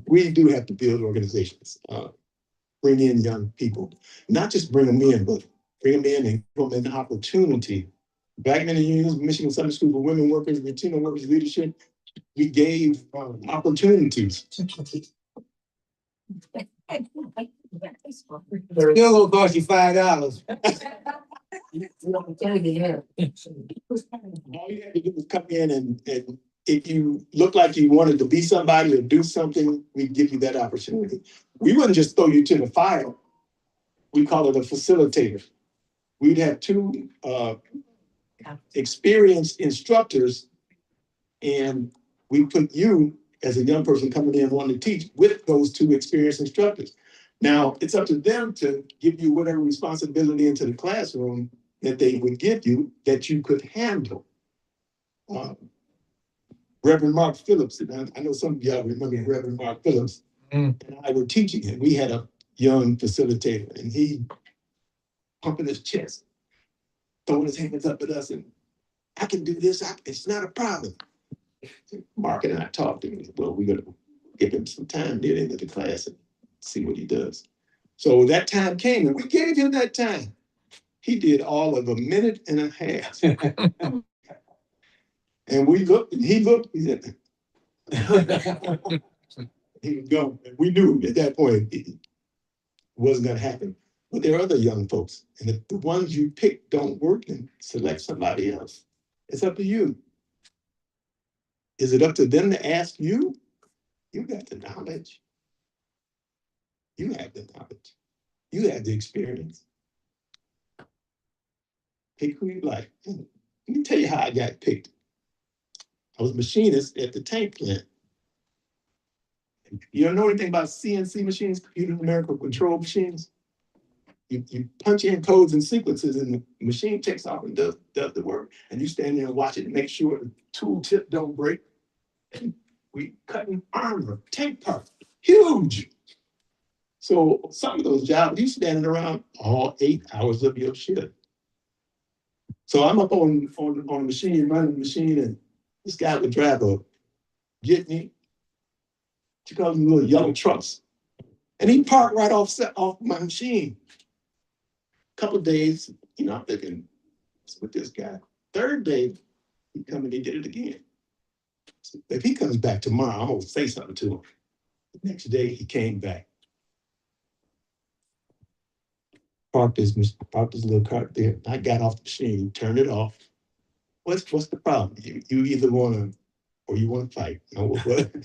B: We do have to build organizations, bring in young people, not just bring them in, but bring them in and give them an opportunity. Back in the years, Michigan Sunday School for Women Workers, Latino Workers Leadership, we gave opportunities.
A: Still gonna cost you $5.
B: All you had to do was come in and if you look like you wanted to be somebody or do something, we'd give you that opportunity. We wouldn't just throw you to the fire. We call it a facilitator. We'd have two experienced instructors, and we put you as a young person coming in wanting to teach with those two experienced instructors. Now, it's up to them to give you whatever responsibility into the classroom that they would give you that you could handle. Reverend Mark Phillips, and I know some of y'all remember Reverend Mark Phillips, and I were teaching him. We had a young facilitator, and he pumping his chest, throwing his hands up at us, and I can do this. It's not a problem. Mark and I talked to him. Well, we're going to give him some time near the end of the class and see what he does. So that time came, and we gave him that time. He did all of a minute and a half. And we looked, and he looked, he said, he was gone. We knew at that point it wasn't going to happen. But there are other young folks, and if the ones you pick don't work, then select somebody else. It's up to you. Is it up to them to ask you? You got the knowledge. You have the knowledge. You have the experience. Pick who you like. Let me tell you how I got picked. I was a machinist at the tank plant. You don't know anything about CNC machines, computer numerical control machines? You punch in codes and sequences, and the machine takes off and does the work. And you stand there and watch it and make sure the tool tip don't break. And we cutting armor, tank parts, huge. So some of those jobs, you standing around all 8 hours of your shift. So I'm up on the machine, running the machine, and this guy would drive a jitney. You call them little yellow trucks. And he parked right off my machine. Couple of days, I'm thinking, what's with this guy? Third day, he come and he did it again. So if he comes back tomorrow, I'm gonna say something to him. The next day, he came back. Parked his little car there. I got off the machine, turned it off. What's the problem? You either wanna or you wanna fight. What?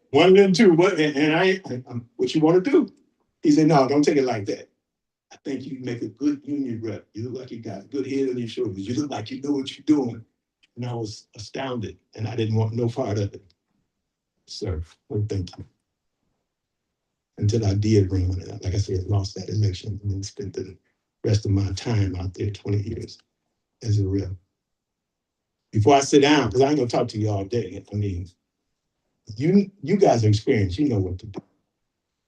B: One of them two. What? And what you want to do? He said, no, don't take it like that. I think you make a good union rep. You look like you got a good head on your shoulders. You look like you know what you're doing. And I was astounded, and I didn't want no part of it. Sir, well, thank you. Until I did run, like I said, lost that election and then spent the rest of my time out there, 20 years as a rep. Before I sit down, because I ain't gonna talk to you all day. I mean, you guys are experienced. You know what to do.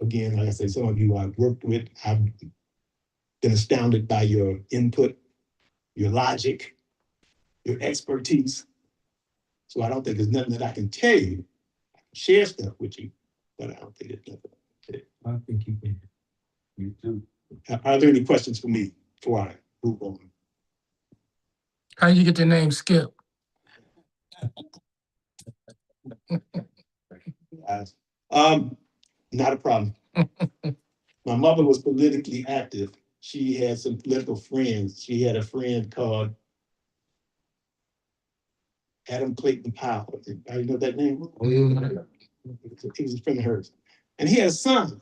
B: Again, like I said, some of you I've worked with, I've been astounded by your input, your logic, your expertise. So I don't think there's nothing that I can tell you. I can share stuff with you, but I don't think it's nothing.
A: I think you can. You too.
B: Are there any questions for me before I move on?
G: How you get the name Skip?
B: Not a problem. My mother was politically active. She had some political friends. She had a friend called Adam Clayton Powell. You know that name? He was a friend of hers. And he had a son.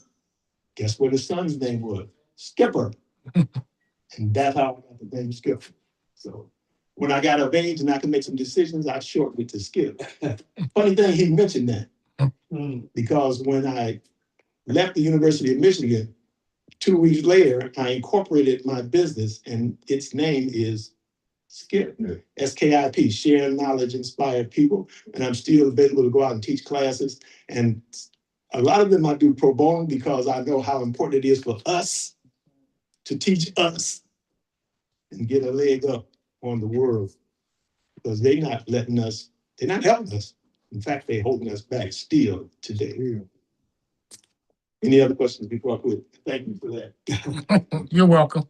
B: Guess what his son's name was? Skipper. And that's how I got the name Skipper. So when I got of age and I could make some decisions, I shortened it to Skip. Funny thing, he mentioned that. Because when I left the University of Michigan, 2 weeks later, I incorporated my business, and its name is SKIP, S-K-I-P, Share Knowledge, Inspire People. And I'm still available to go out and teach classes. And a lot of them I do pro bono because I know how important it is for us to teach us. and get a leg up on the world, because they're not letting us, they're not helping us. In fact, they're holding us back still today. Any other questions before I quit? Thank you for that.
G: You're welcome.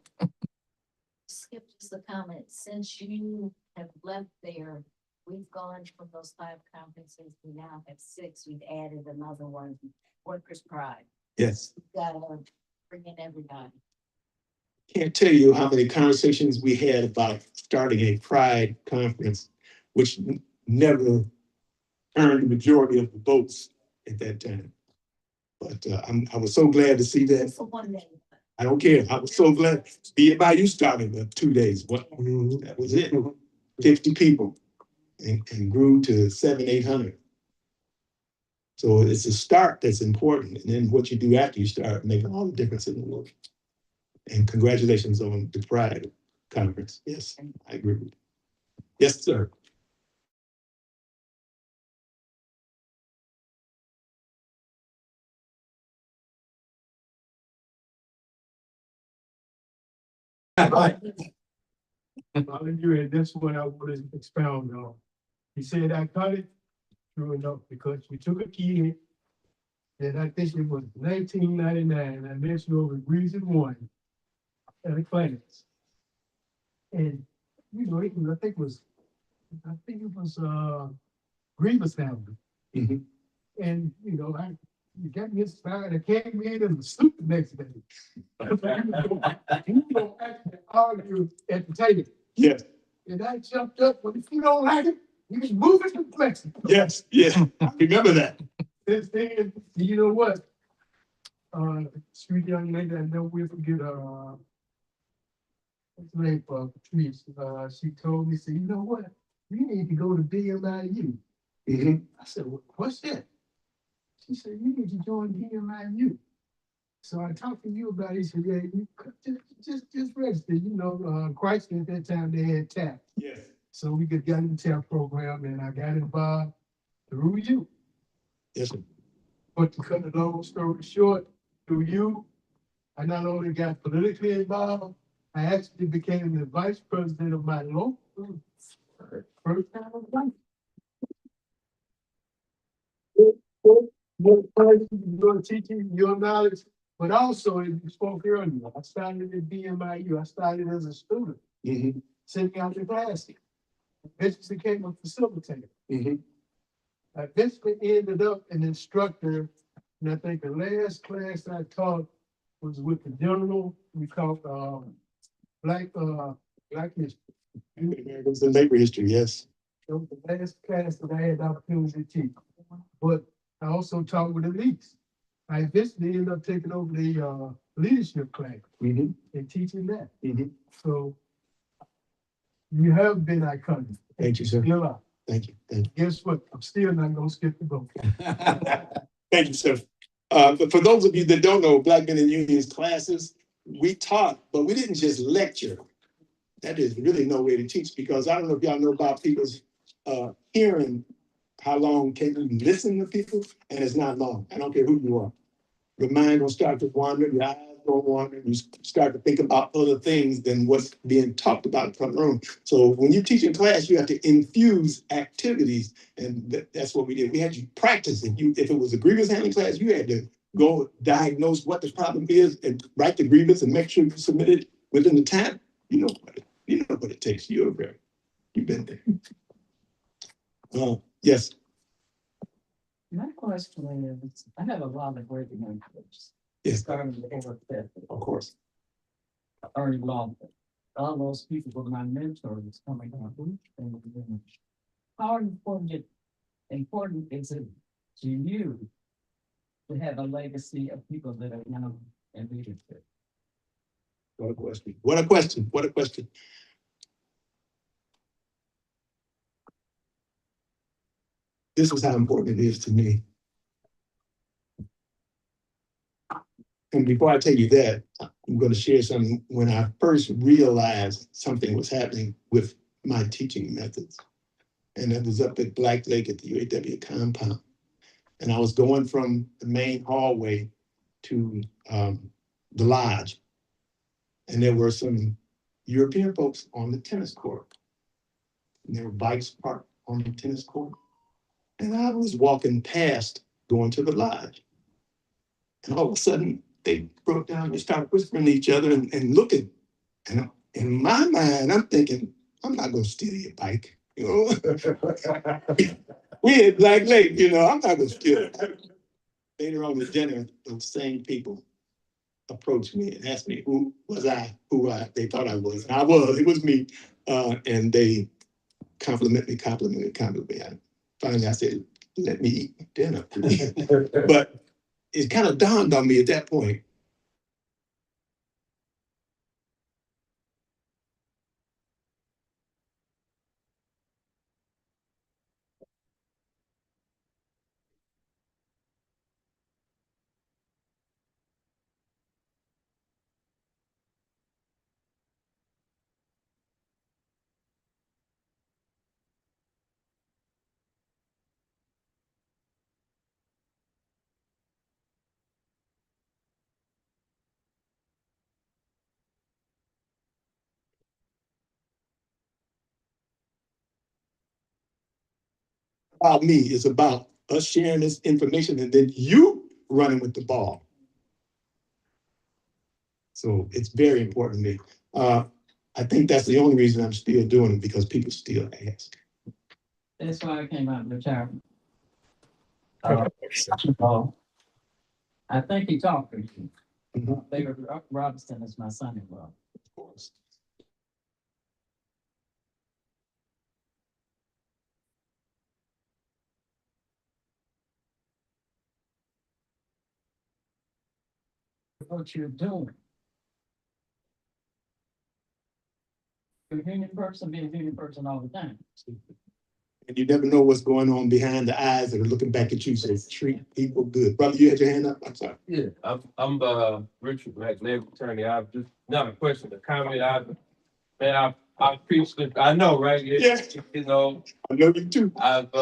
D: Skip just a comment, since you have left there, we've gone from those 5 conferences, we now have 6, we've added another one, Workers' Pride.
B: Yes.
D: We've got to bring in everybody.
B: Can't tell you how many conversations we had about starting a Pride conference, which never earned the majority of the votes at that time. But I was so glad to see that.
D: For one day.
B: I don't care. I was so glad. BMIU started in 2 days. What? That was it. 50 people and grew to 700, 800. So it's a start that's important. And then what you do after you start making all the difference in the world. And congratulations on the Pride conference. Yes, I agree with you. Yes, sir.
A: And that's what I want to expound on. He said, I cut it, true enough, because we took a kid, and I think it was 1999, I met you over Reason 1 at a class. And, you know, it was, I think it was Grievous family.
B: Mhm.
A: And, you know, you got me inspired, I came in and was asleep the next day. You don't actually argue at the table.
B: Yes,
A: And I jumped up, but if you don't like it, you can move it to flex it.
B: yes, yes. I remember that.
A: Since then, you know what? Sweet young lady, I never will forget what's her name for Patrice. She told me, said, you know what? You need to go to BMIU.
B: Mhm.
A: I said, what's that? She said, you need to join BMIU. So I talked to you about it. He said, yeah, you just register. You know, Christ at that time they had TAP.
B: Yes.
A: So we could get in the TAP program, and I got involved through you.
B: Yes, sir.
A: But to cut a long story short, through you, I not only got politically involved, I actually became the vice president of my local. First time of life. Your teaching, your knowledge, but also, as you spoke earlier, I started at BMIU. I started as a student,
B: Mhm.
A: sitting out in class. Eventually became a facilitator.
B: Mhm.
A: I eventually ended up an instructor, and I think the last class I taught was with the general, we called Black History.
B: Americans in labor history, yes.
A: That was the last class that I had the opportunity to teach. But I also taught with elites. I eventually ended up taking over the leadership class
B: Mhm.
A: and teaching that.
B: Mhm.
A: So you have been iconic.
B: Thank you, sir.
A: Still are.
B: Thank you. Thank you.
A: Guess what? I'm still not gonna skip the boat.
B: Thank you, sir. But for those of you that don't know, Black Men in Unions classes, we taught, but we didn't just lecture. That is really no way to teach, because I don't know if y'all know about people's hearing. How long can you listen to people? And it's not long. I don't care who you are. Your mind will start to wander, your eyes will wander, you start to think about other things than what's being talked about in front of the room. So when you teach in class, you have to infuse activities, and that's what we did. We had you practice it. If it was a grievance handling class, you had to go diagnose what the problem is and write the grievance and make sure you submit it within the time. You know what it takes. You've been there. Yes.
H: My question is, I have a lot of great mentors.
B: Yes.
H: Starting with Eric Pepper,
B: Of course.
H: Ernie Longford. All those people were my mentors coming up. And how important is it to you to have a legacy of people that are young and leadership?
B: What a question. What a question. What a question. This is how important it is to me. And before I tell you that, I'm going to share something. When I first realized something was happening with my teaching methods, and it was up at Black Lake at the UAW compound. And I was going from the main hallway to the lodge. And there were some European folks on the tennis court. And there were bikes parked on the tennis court. And I was walking past, going to the lodge. And all of a sudden, they broke down and started whispering to each other and looking. And in my mind, I'm thinking, I'm not gonna steal your bike, you know? We had Black Lake, you know, I'm not gonna steal it. Later on the dinner, those same people approached me and asked me who they thought I was. And I was, it was me. And they complimented me. Finally, I said, let me eat my dinner. But it kind of dawned on me at that point. About me, it's about us sharing this information and then you running with the ball. So it's very important to me. I think that's the only reason I'm still doing it, because people still ask.
H: That's why I came out of retirement. I think he talked to you.
B: Mhm.
H: David Robinson is my son-in-law.
B: Of course.
H: What you're doing. You're a human person, be a human person all the time.
B: And you never know what's going on behind the eyes that are looking back at you. So treat people good. Brother, you had your hand up? I'm sorry.
I: Yeah, I'm Richard McNabb, attorney. I've just, not a question, a comment. I've preached it. I know, right?
B: Yeah.
I: You know,
B: I know you too.
I: I've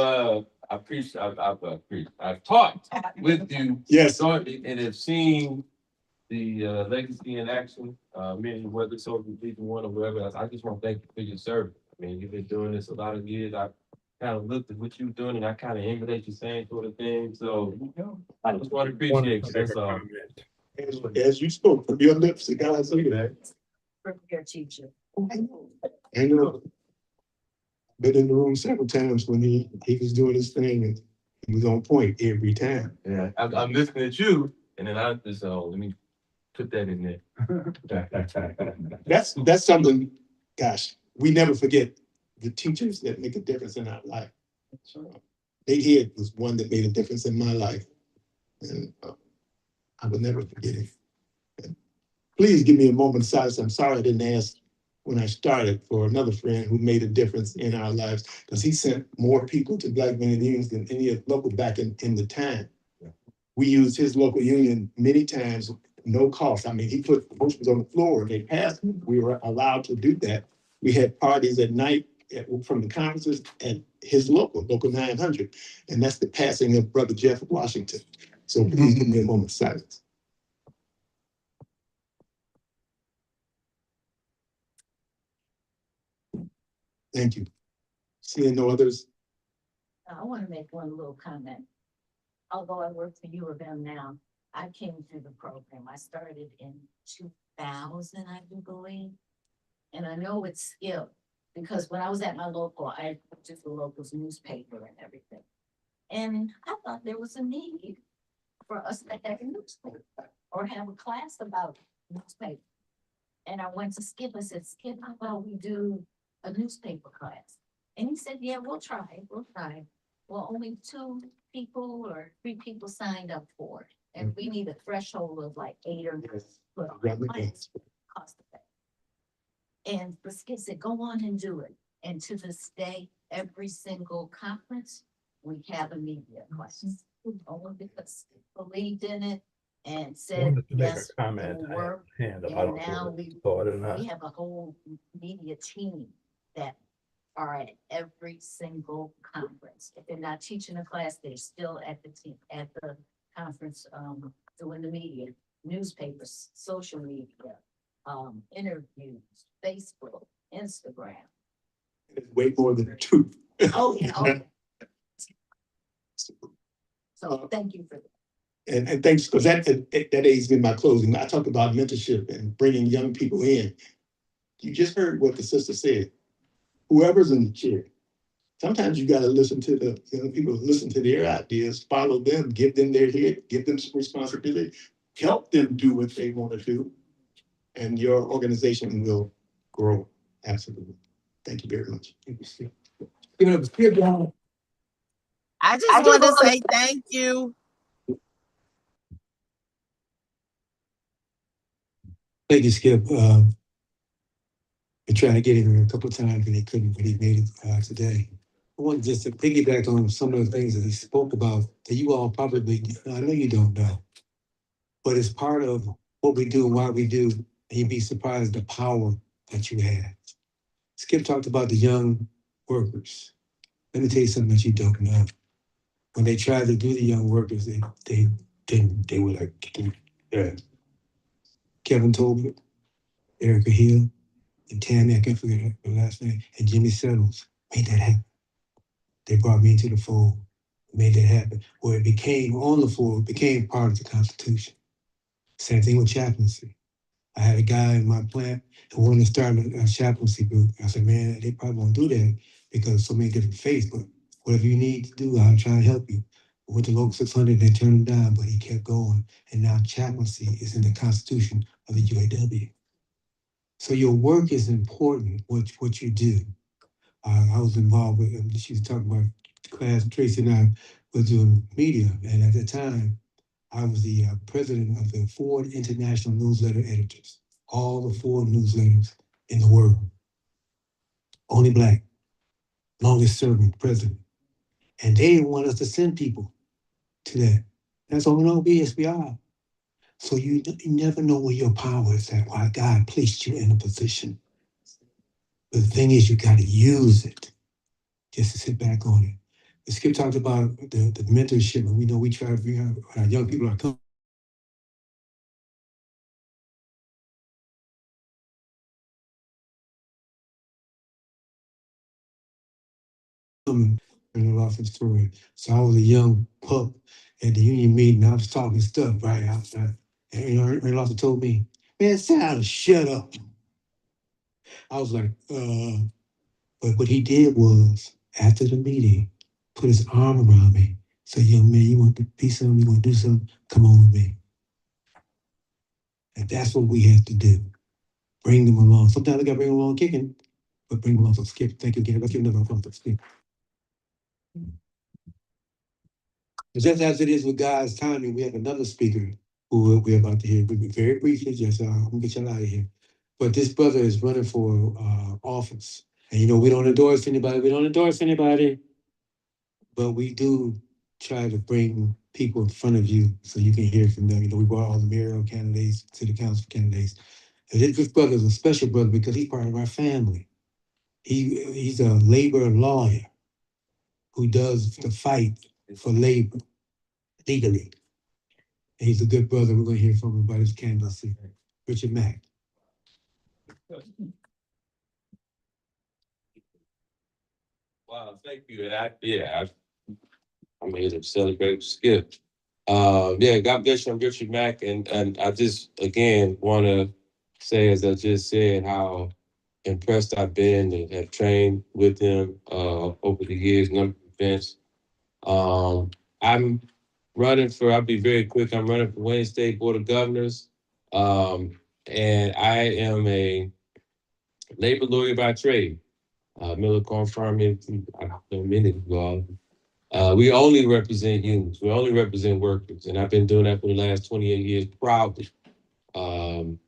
I: preached, I've taught with you.
B: Yes.
I: Started and have seen the legacy in action, meaning whether it's over Region 1 or wherever. I just want to thank you for your service. I mean, you've been doing this a lot of years. I kind of looked at what you're doing and I kind of emulate your same sort of thing. So I just want to appreciate you. That's all.
B: As you spoke from your lips, the guys look at that.
D: From your teacher.
B: I know. Been in the room several times when he was doing his thing and he was on point every time.
I: Yeah, I'm listening at you, and then I just let me put that in there.
B: That's something, gosh, we never forget the teachers that make a difference in our life. Nate Head was one that made a difference in my life. And I will never forget it. And please give me a moment of silence. I'm sorry I didn't ask when I started for another friend who made a difference in our lives, because he sent more people to Black men and unions than any other local back in the time. We used his local union many times, no cost. I mean, he put motions on the floor and they passed them. We were allowed to do that. We had parties at night from the conferences at his local 900. And that's the passing of Brother Jeff Washington. So please give me a moment of silence. Thank you. Seeing no others.
D: I want to make one little comment. Although I work for U of M now, I came through the program. I started in 2000, I do believe. And I know it's skipped because when I was at my local, I did the local's newspaper and everything. And I thought there was a need for us to have a newspaper or have a class about newspaper. And I went to Skip. I said, Skip, how about we do a newspaper class? And he said, yeah, we'll try. Well, only 2 people or 3 people signed up for it. And we need a threshold of like 8 or 9 for a class, cost effective. And the Skip said, go on and do it. And to this day, every single conference, we have a media class. Only because he believed in it and said, yes, it will work. And now we have a whole media team that are at every single conference. If they're not teaching a class, they're still at the conference, doing the media, newspapers, social media, interviews, Facebook, Instagram.
B: It's way more than two.
D: Oh, yeah. Okay. So thank you for that.
B: And thanks, because that has been my closing. I talk about mentorship and bringing young people in. You just heard what the sister said. Whoever's in the chair, sometimes you got to listen to the young people, listen to their ideas, follow them, give them their head, give them some responsibility, help them do what they want to do, and your organization will grow. Absolutely. Thank you very much.
A: Give it up, Skip, y'all.
J: I just want to say thank you.
A: Thank you, Skip. Been trying to get him here a couple of times and he couldn't, but he made it today. I want just to piggyback on some of the things that he spoke about that you all probably, I know you don't know, but it's part of what we do and why we do. And you'd be surprised the power that you have. Skip talked about the young workers. Let me tell you something that you don't know. When they tried to do the young workers, they were like, Kevin Tolbert, Erica Hill, and Tammy, I can't forget her last name, and Jimmy Settles made that happen. They brought me into the fold, made that happen, where it became on the floor, it became part of the Constitution. Same thing with chaplaincy. I had a guy in my plant who wanted to start a chaplaincy group. I said, man, they probably won't do that because so many different faiths, but whatever you need to do, I'll try and help you. With the local 600, they turned him down, but he kept going. And now chaplaincy is in the Constitution of the UAW. So your work is important, what you do. I was involved with, she was talking about class, Tracy and I were doing media. And at the time, I was the president of the Ford International Newsletter Editors, all the Ford newsletters in the world. Only Black, longest serving president. And they didn't want us to send people to that. That's all we know, BSBR. So you never know where your power is at, why God placed you in a position. But the thing is, you got to use it just to sit back on it. But Skip talked about the mentorship, and we know we try to bring our young people are coming. In the law story. So I was a young pup at the union meeting. I was talking stuff right outside. And Ernie Lawson told me, man, Sal, shut up. I was like, but what he did was, after the meeting, put his arm around me. Said, young man, you want to be something, you want to do something, come on with me. And that's what we have to do. Bring them along. Sometimes we got to bring them along kicking, but bring them along. So Skip, thank you again. Let's give another applause for Skip. Just as it is with God's timing, we have another speaker who we're about to hear. Very briefly, just I'm gonna get y'all out of here. But this brother is running for office. And you know, we don't endorse anybody, but we do try to bring people in front of you so you can hear from them. You know, we brought all the mayoral candidates, city council candidates. And this brother is a special brother because he's part of our family. He's a labor lawyer who does the fight for labor legally. And he's a good brother. We're going to hear from him about his candidacy. Richard Mack.
I: Wow, thank you. And I'm here to celebrate with Skip. Yeah, God bless you. I'm Richard Mack, and I just again want to say, as I just said, how impressed I've been and have trained with him over the years, number of events. I'm I'll be very quick. I'm running for Wayne State Board of Governors, and I am a labor lawyer by trade. Miller Corn Farming, I don't know many of you all. We only represent unions. We only represent workers, and I've been doing that for the last 28 years proudly. And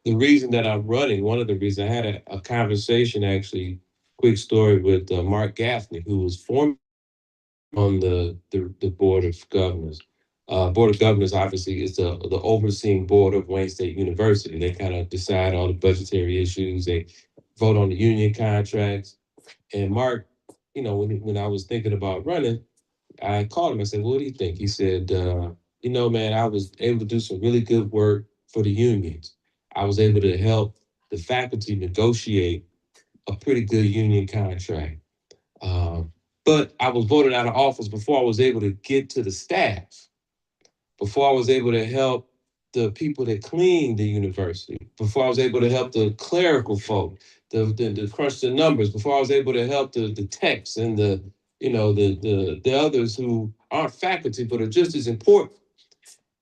I: the reason that I'm running, one of the reasons I had a conversation, actually, quick story with Mark Gaffney, who was former on the board of governors. Board of governors obviously is the overseeing board of Wayne State University. They kind of decide all the budgetary issues. They vote on the union contracts. And Mark, you know, when I was thinking about running, I called him. I said, well, "What do you think?" He said, "You know, man, I was able to do some really good work for the unions, I was able to help the faculty negotiate a pretty good union contract. But I was voted out of office before I was able to get to the staff, before I was able to help the people that clean the university, before I was able to help the clerical folk, the crunch the numbers, before I was able to help the techs and the others who aren't faculty but are just as important.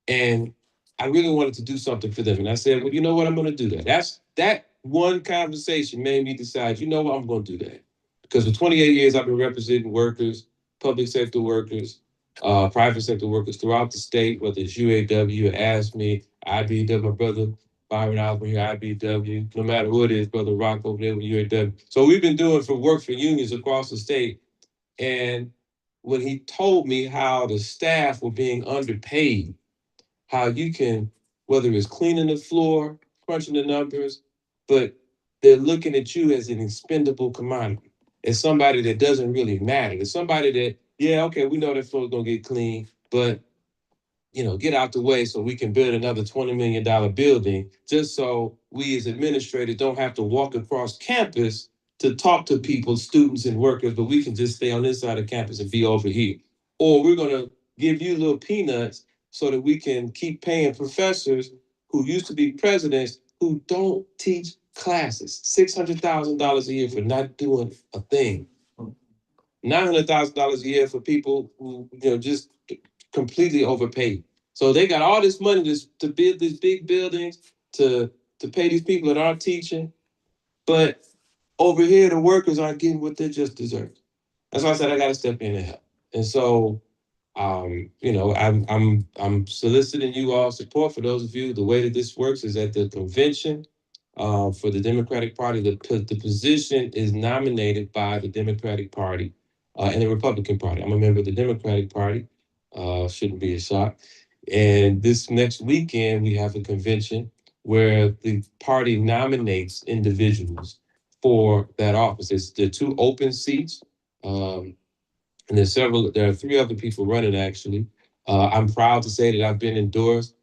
I: And I really wanted to do something for them. And I said, well, you know what? I'm going to do that. That one conversation made me decide, you know what? I'm going to do that. Because for 28 years, I've been representing workers, public sector workers, private sector workers throughout the state, whether it's UAW, ASME, IBW, my brother Byron Osborne here, IBW, no matter what it is, brother Rock over there with UAW. So we've been doing for work for unions across the state. And when he told me how the staff were being underpaid, how you can, whether it's cleaning the floor, crunching the numbers, but they're looking at you as an expendable commodity, as somebody that doesn't really matter. As somebody that, yeah, okay, we know that floor's gonna get clean, but get out the way so we can build another $20 million building, just so we as administrators don't have to walk across campus to talk to people, students and workers, but we can just stay on this side of campus and be over here. Or we're gonna give you little peanuts so that we can keep paying professors who used to be presidents who don't teach classes, $600,000 a year for not doing a thing. $900,000 a year for people who just completely overpaid. So they got all this money to build these big buildings, to pay these people that aren't teaching, but over here the workers aren't getting what they just deserve. That's why I said I got to step in and help. And so, I'm soliciting you all support. For those of you, the way that this works is at the convention for the Democratic Party. The position is nominated by the Democratic Party and the Republican Party. I'm a member of the Democratic Party. Shouldn't be a shock. And this next weekend, we have a convention where the party nominates individuals for that office. There are two open seats. And there are three other people running actually. I'm proud to say that I've been endorsed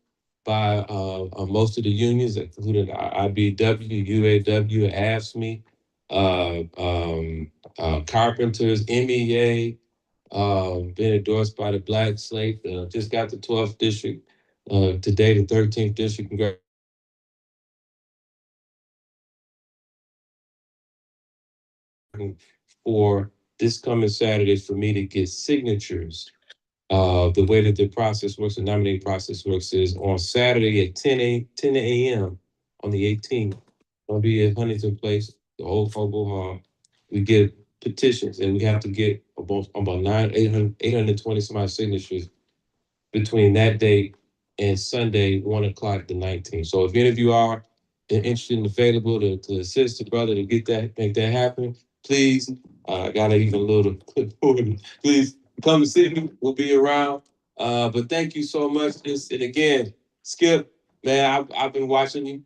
I: by most of the unions, including IBW, UAW, AFSCME, Carpenters, MEA, been endorsed by the Black Slate, just got the 12th district, today the 13th district. For this coming Saturday for me to get signatures. The way that the process works, the nominating process works is on Saturday at 10 a.m. on the 18th. I'll be at Huntington Place, the old Fogle Hall. We get petitions and we have to get about 820 some odd signatures between that date and Sunday, 1 o'clock, the 19th. So if any of you are interested and available to assist the brother to make that happen, please, I got even a little clipboard. Please come and see me. We'll be around. But thank you so much. And again, Skip, man, I've been watching you.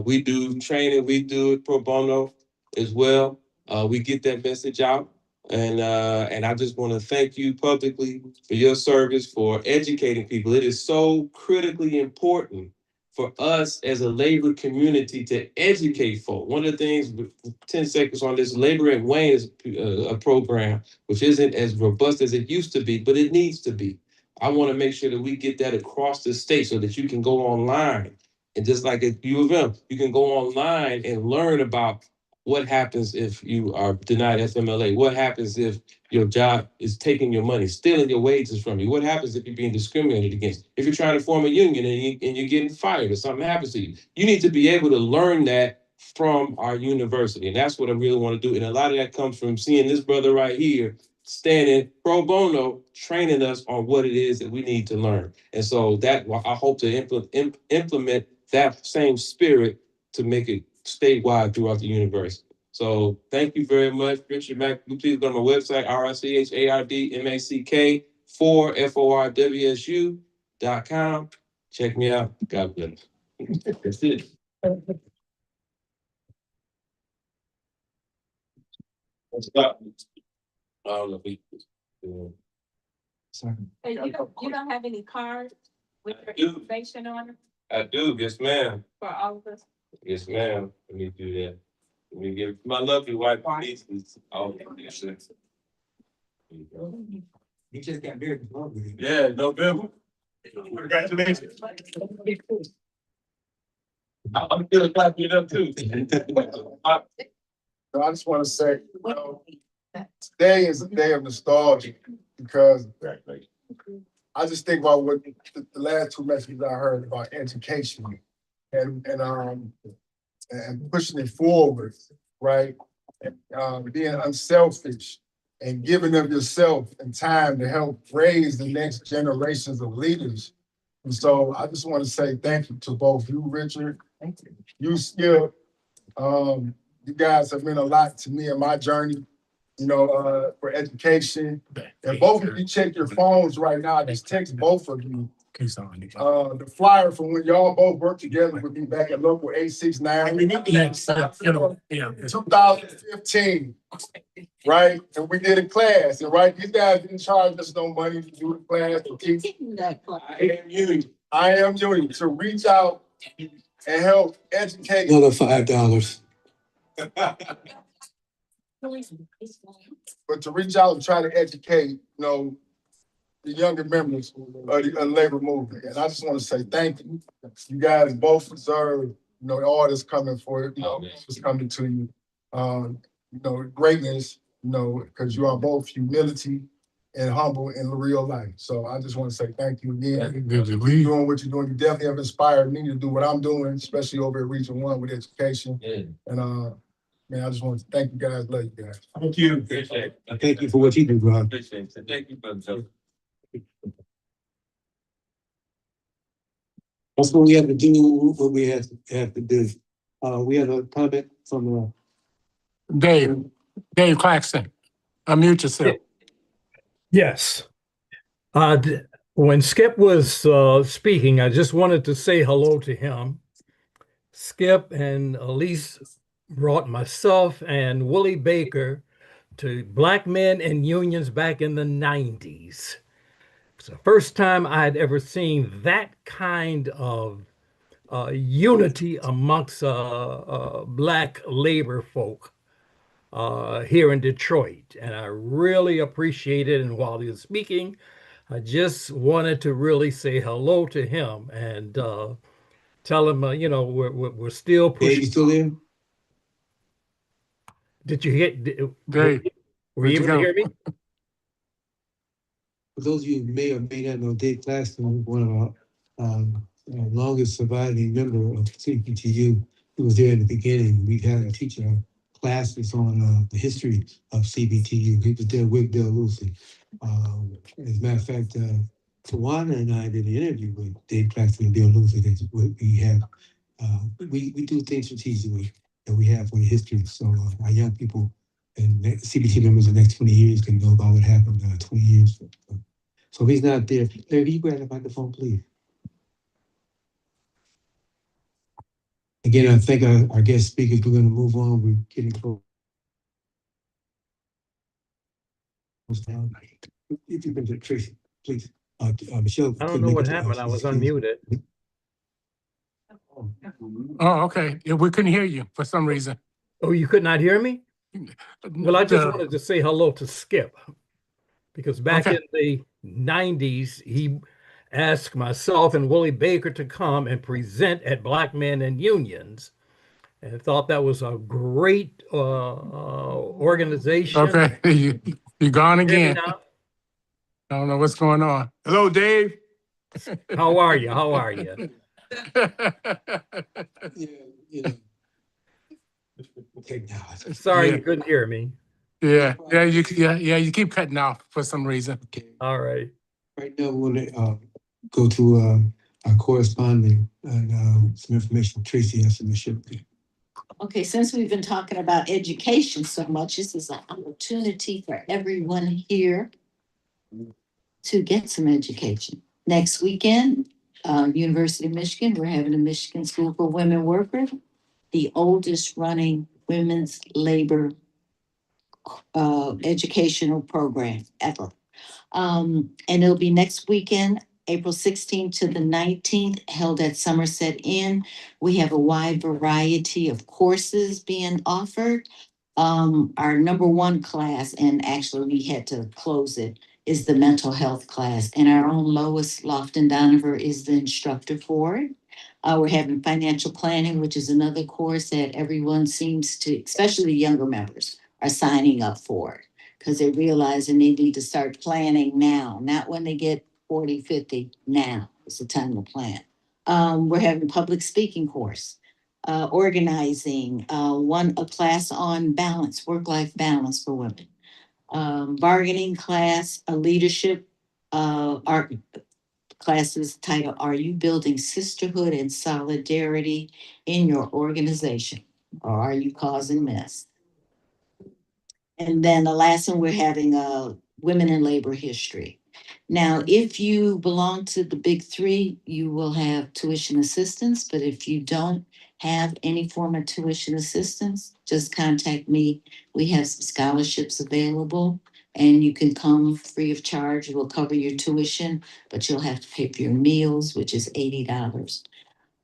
I: We do training, we do it pro bono as well. We get that message out. And I just want to thank you publicly for your service, for educating people. It is so critically important for us as a labor community to educate folk. One of the things, 10 seconds on this, Labor at Wayne is a program which isn't as robust as it used to be, but it needs to be. I want to make sure that we get that across the state so that you can go online. And just like at U of M, you can go online and learn about what happens if you are denied FMLA? What happens if your job is taking your money, stealing your wages from you? What happens if you're being discriminated against? If you're trying to form a union and you're getting fired or something happens to you, you need to be able to learn that from our university. And that's what I really want to do. And a lot of that comes from seeing this brother right here standing pro bono, training us on what it is that we need to learn. And so that I hope to implement that same spirit to make it statewide throughout the university. So thank you very much, Richard Mack. Please go to my website, RICHARDMACK 4FORWSU.com. Check me out. God bless. That's it. Let's stop. I don't know if we.
C: And you don't have any cards with your information on them?
I: I do, yes, ma'am.
C: For all of us.
I: Yes, ma'am. Let me do that. Let me give my lovely wife nieces all this. There you go.
A: You just got married.
I: Yeah, November. Congratulations. I'm still clapping it up too.
K: So I just want to say, today is a day of nostalgia because I just think about what the last two messages I heard about education and pushing it forward, right? Being unselfish and giving of yourself and time to help raise the next generations of leaders. And so I just want to say thank you to both you, Richard. Thank you. You, Skip. You guys have meant a lot to me in my journey, for education. And both of you check your phones right now. I just text both of you. The flyer from when y'all both worked together with me back at local 869.
G: Yes, yeah.
K: 2015, right? And we did a class, and right, these guys didn't charge us no money to do the class to teach. I am you to reach out and help educate.
A: Another $5.
K: But to reach out and try to educate, the younger members of the labor movement. And I just want to say thank you. You guys both deserve, all that's coming for it's coming to you. Greatness, because you are both humility and humble in real life. So I just want to say thank you again. You're doing what you're doing. You definitely have inspired me to do what I'm doing, especially over at Region 1 with education. Yeah. And man, I just want to thank you guys. Love you guys.
I: Thank you. Appreciate it.
A: Thank you for what you do, bro.
I: Appreciate it. Thank you, brother.
A: That's what we have to do, what we have to do. We have a comment from
G: Dave Claxton, unmute yourself.
L: Yes. When Skip was speaking, I just wanted to say hello to him. Skip and Elise brought myself and Willie Baker to Black Men and Unions back in the 90s. It's the first time I'd ever seen that kind of unity amongst Black labor folk here in Detroit. And I really appreciate it. And while he was speaking, I just wanted to really say hello to him and tell him, we're still pushing.
A: Dave, you still there?
L: Did you hear?
G: Dave,
L: were you able to hear me?
A: For those of you who may or may not know, Dave Claxton was one of our longest surviving member of CBTU. He was there in the beginning. We had a teacher classes on the history of CBTU. He was there with Bill Lucy. As a matter of fact, Tawana and I did an interview with Dave Claxton and Bill Lucy. We do things strategically that we have for the history. So our young people and CBT members in the next 20 years can know about what happened 20 years. So if he's not there, Larry, can you grab the microphone, please? Again, I think our guest speakers, we're going to move on. We're getting close. If you can, Tracy, please. Michelle.
L: I don't know what happened. I was unmuted.
G: Oh, okay. Yeah, we couldn't hear you for some reason.
L: Oh, you could not hear me? Well, I just wanted to say hello to Skip because back in the 90s, he asked myself and Willie Baker to come and present at Black Men and Unions. And I thought that was a great organization.
G: Okay, you're gone again. I don't know what's going on. Hello, Dave.
L: How are you? How are you? Sorry you couldn't hear me.
G: You keep cutting off for some reason.
A: Okay.
L: All right.
A: Right now, we want to go to our corresponding and some information. Tracy has some issue.
D: Okay, since we've been talking about education so much, this is an opportunity for everyone here to get some education. Next weekend, University of Michigan, we're having a Michigan School for Women Workers, the oldest running women's labor educational program ever. And it'll be next weekend April 16th to the 19th, held at Somerset Inn. We have a wide variety of courses being offered. Our number one class, and actually we had to close it, is the mental health class. And our own Lois Lofton Donover is the instructor for it. We're having financial planning, which is another course that everyone seems to, especially the younger members, are signing up for because they're realizing they need to start planning now, not when they get 40, 50. Now is the time to plan. We're having public speaking course, organizing, a class on balance, work-life balance for women, bargaining class, a leadership, art classes titled, Are You Building Sisterhood and Solidarity in Your Organization? Or Are You Causing Mess? And then the last one, we're having women in labor history. Now, if you belong to the big three, you will have tuition assistance. But if you don't have any form of tuition assistance, just contact me. We have some scholarships available and you can come free of charge. We'll cover your tuition, but you'll have to pay for your meals, which is $80.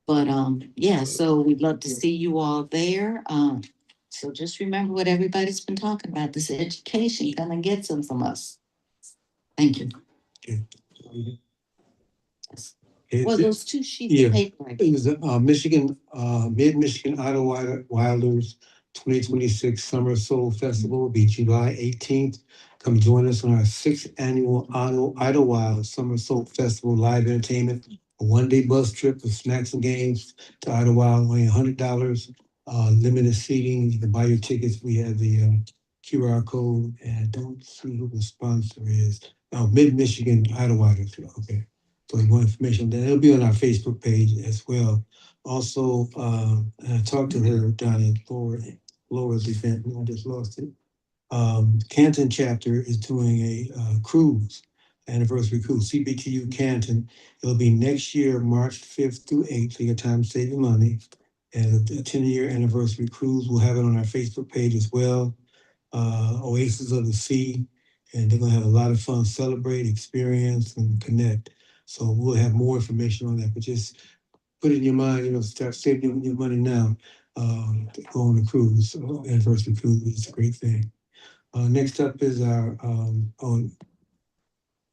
D: But yeah, so we'd love to see you all there. So just remember what everybody's been talking about, this education, come and get some from us. Thank you. Well, those two sheets
A: Yeah.
D: of paper.
A: It was Michigan, Mid-Michigan Idle Wilders 2026 Summer Soul Festival will be July 18th. Come join us on our 6th annual Idlewild Summer Soul Festival live entertainment. A one-day bus trip with snacks and games to Idlewild, only $100. Limited seating. You can buy your tickets. We have the QR code, and I don't see who the sponsor is. Oh, Mid-Michigan Idlewilders. Okay. For more information on that, it'll be on our Facebook page as well. Also, I talked to her down at Laura's event, and I just lost it. Canton chapter is doing a cruise, anniversary cruise, CBTU Canton. It'll be next year, March 5th through 8th, so you got time to save your money. And a 10-year anniversary cruise, we'll have it on our Facebook page as well. Oasis of the Sea, and they're gonna have a lot of fun, celebrate, experience, and connect. So we'll have more information on that, but just put it in your mind, start saving your money now. To go on a cruise, anniversary cruise is a great thing. Next up is our,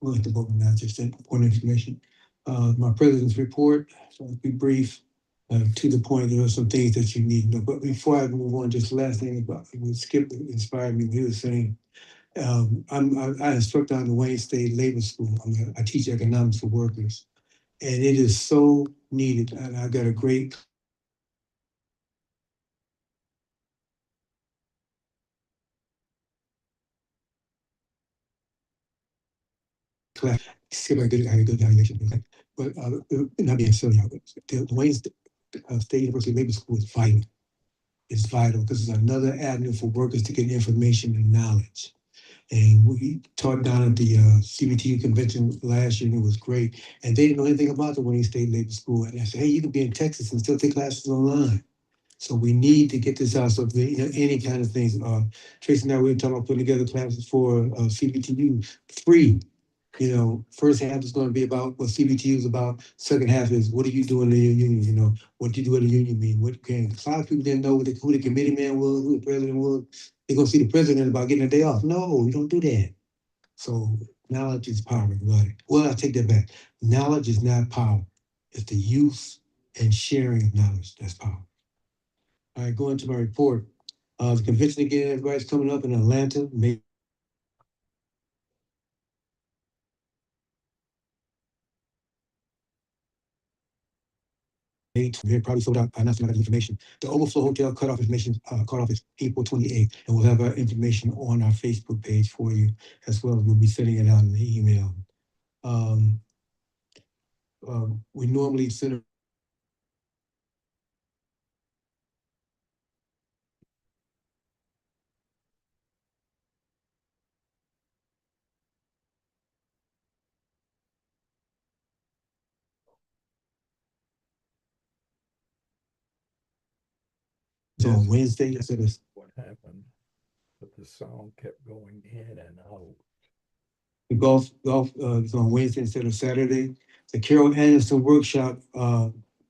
A: we'll have to vote on that, just important information. My president's report, so I'll be brief, to the point, there are some things that you need to know. But before I move on, just the last thing about, Skip inspired me, he was saying, I instruct on the Wayne State Labor School. I teach economics for workers, and it is so needed. And I got a great class. See if I get a good evaluation. Okay? But not being silly, the Wayne State University Labor School is vital. It's vital because it's another avenue for workers to get information and knowledge. And we taught down at the CBTU convention last year, and it was great. And they didn't know anything about the Wayne State Labor School. And I said, hey, you can be in Texas and still take classes online. So we need to get this out. So any kind of things. Tracy and I, we were talking about putting together classes for CBTU free. First half is going to be about what CBTU is about. Second half is what are you doing in your union? What do you do at a union meeting? What can a lot of people didn't know who the committee man was, who the president was. They're going to see the president about getting a day off. No, you don't do that. So knowledge is power, everybody. Well, I take that back. Knowledge is not power. It's the use and sharing of knowledge. That's power. All right, going to my report. The convention again, everybody's coming up in Atlanta, May. We're probably sold out. I'm not sure about information. The Overflow Hotel cutoff information, cutoff is April 28th, and we'll have our information on our Facebook page for you as well. We'll be sending it out in the email. We normally send so on Wednesday instead of
L: What happened? But the sound kept going in and out.
A: the golf is on Wednesday instead of Saturday. The Carol Anderson workshop,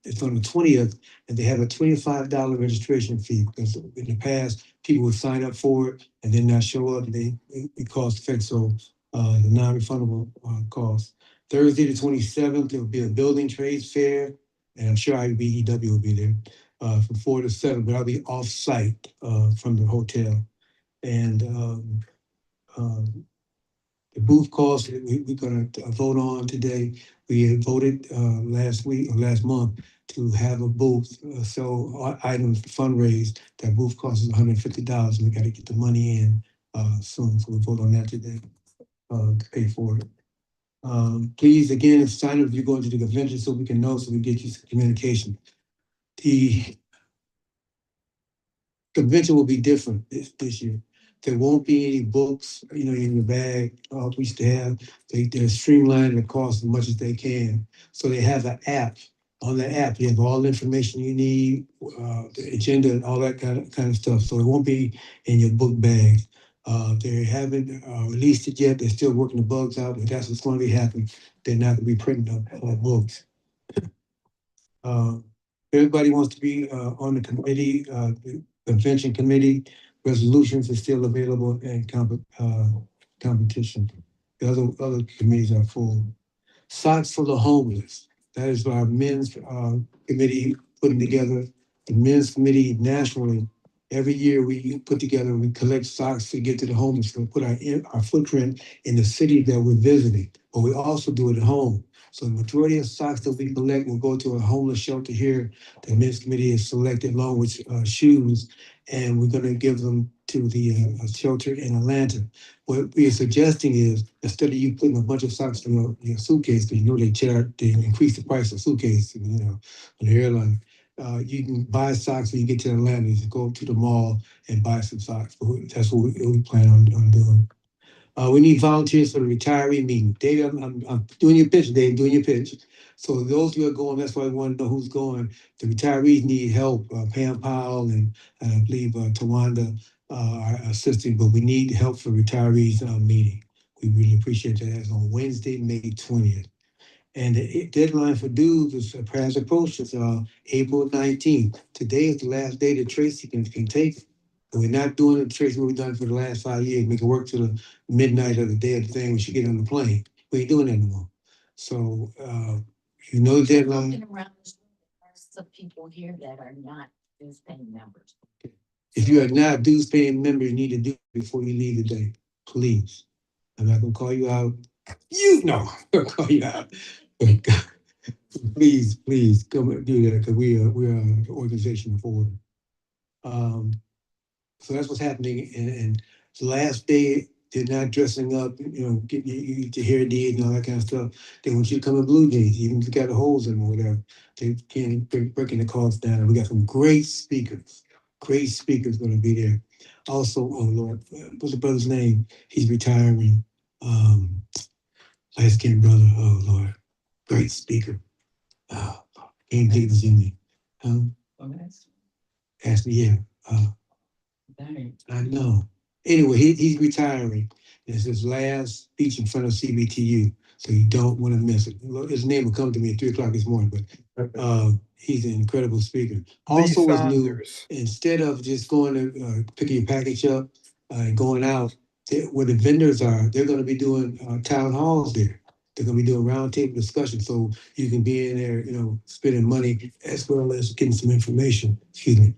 A: it's on the 20th, and they have a $25 registration fee, because in the past, people would sign up for it and then not show up, and it costs effect, so, the non-refundable, cost. Thursday, the 27th, there'll be a building trades fair, and I'm sure IBEW will be there, from 4 to 7, but I'll be off-site, from the hotel. And, the booth cost, we're gonna vote on today. We had voted last week or last month to have a booth, sell items fundraise. That booth cost is $150. We gotta get the money in soon, so we vote on that today to pay for it. Please, again, sign up if you're going to the convention so we can know, so we get you some communication. The convention will be different this year. There won't be any books, in your bag. We used to have, they're streamlining the cost as much as they can. So they have an app. On the app, you have all the information you need, the agenda and all that kind of stuff. So it won't be in your book bag. They haven't released it yet. They're still working the bugs out, but that's what's going to be happening. They're not going to be printing up books. Everybody wants to be on the committee, the convention committee. Resolutions are still available and competition. The other committees are full. Socks for the homeless. That is our men's committee putting together. The men's committee nationally. Every year we put together, we collect socks to get to the homeless. We put our footprint in the city that we're visiting, but we also do it at home. So the majority of socks that we collect will go to a homeless shelter here. The men's committee has selected along with shoes, and we're going to give them to the shelter in Atlanta. What we are suggesting is, instead of you putting a bunch of socks in your suitcase, because they increase the price of suitcase, on the airline. You can buy socks when you get to Atlanta. You can go to the mall and buy some socks. That's what we plan on doing. We need volunteers for the retiree meeting. Dave, I'm doing your pitch, Dave, doing your pitch. So those who are going, that's why I want to know who's going. The retirees need help. Pam Powell and I believe Tawanda are assisting, but we need help for retirees meeting. We really appreciate that. That's on Wednesday, May 20th. And the deadline for dues has approached us, April 19th. Today is the last day that Tracy can take it. We're not doing it, Tracy, what we've done for the last 5 years, make it work to the midnight of the day of the thing when she get on the plane. We ain't doing that anymore. So, the deadline.
D: Looking around, there's some people here that are not dues paying members.
A: If you are not dues paying member, you need to do it before you leave the day, please. I'm not gonna call you out. I'm gonna call you out. Please come and do that, because we are an organization of order. So that's what's happening. And the last day, they're not dressing up, getting you to hair did and all that kind of stuff. They want you to come in blue jeans, even if you got the holes in them or whatever. They can't breaking the costs down. We got some great speakers. Great speakers going to be there. Also, oh Lord, what's the brother's name? He's retiring. Light skinned brother. Oh Lord, great speaker. Can't think of his name. Ashley, yeah. I know. Anyway, he's retiring. It's his last speech in front of CBTU, so you don't want to miss it. His name will come to me at 3:00 this morning, but he's an incredible speaker. Also, was new. Instead of just going to picking your package up and going out, where the vendors are, they're going to be doing town halls there. They're going to be doing roundtable discussions, so you can be in there, spending money as well as getting some information. Excuse me.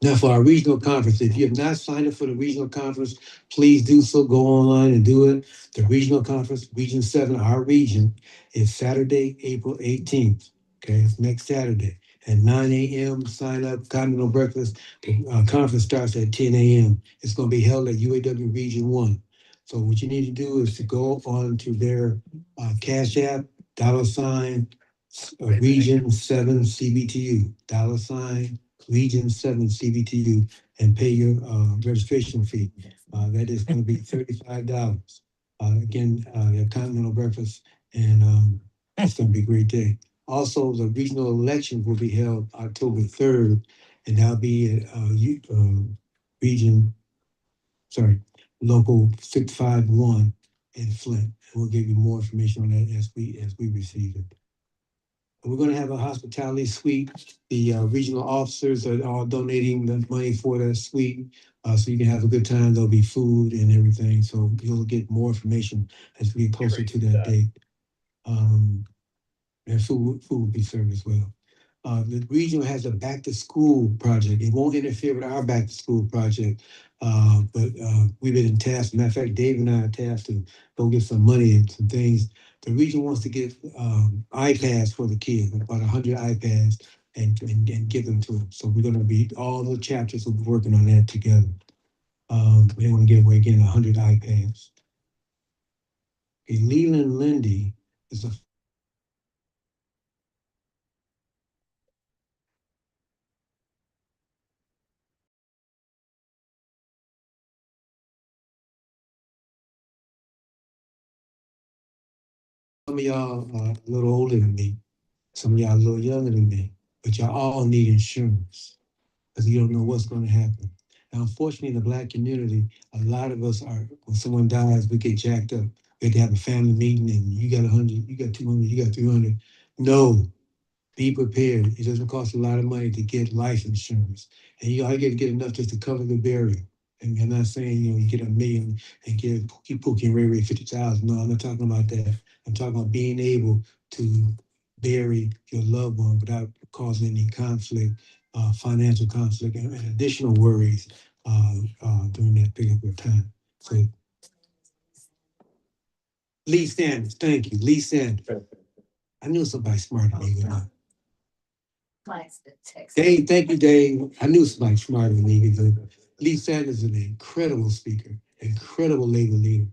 A: Now, for our regional conference, if you have not signed up for the regional conference, please do so. Go online and do it. The regional conference, Region 7, our region, is Saturday, April 18th. Okay, it's next Saturday at 9 a.m. Sign up, continental breakfast. The conference starts at 10 a.m. It's going to be held at UAW Region 1. So what you need to do is to go on to their Cash App, $ Region 7 CBTU, $ Region 7 CBTU, and pay your registration fee. That is going to be $35. Again, their continental breakfast, and it's going to be a great day. Also, the regional elections will be held October 3rd, and that'll be at local 651 in Flint. And we'll give you more information on that as we receive it. We're gonna have a hospitality suite. The regional officers are all donating the money for that suite. So you can have a good time. There'll be food and everything. So you'll get more information as we get closer to that date. And food will be served as well. The region has a back to school project. It won't interfere with our back to school project. But we've been tasked, matter of fact, Dave and I are tasked to go get some money and some things. The region wants to get iPads for the kids, about 100 iPads, and give them to them. So we're gonna be, all the chapters will be working on that together. We want to give away again 100 iPads. Okay, Leland Lindy is a some of y'all are a little older than me. Some of y'all a little younger than me, but y'all all need insurance because you don't know what's going to happen. And unfortunately, in the Black community, a lot of us are, when someone dies, we get jacked up. We have to have a family meeting and you got 100, you got 200, you got 300. No, be prepared. It doesn't cost a lot of money to get life insurance. And you all get enough just to cover the burial. And I'm not saying, you get 1 million and give Pookie and Ray Ray 50,000. No, I'm not talking about that. I'm talking about being able to bury your loved one without causing any conflict, financial conflict, and additional worries during that period of time. So, Lee Sanders, thank you, Lee Sanders. I knew somebody smarter than me. Dave, thank you, Dave. I knew somebody smarter than me because Lee Sanders is an incredible speaker, incredible labor leader.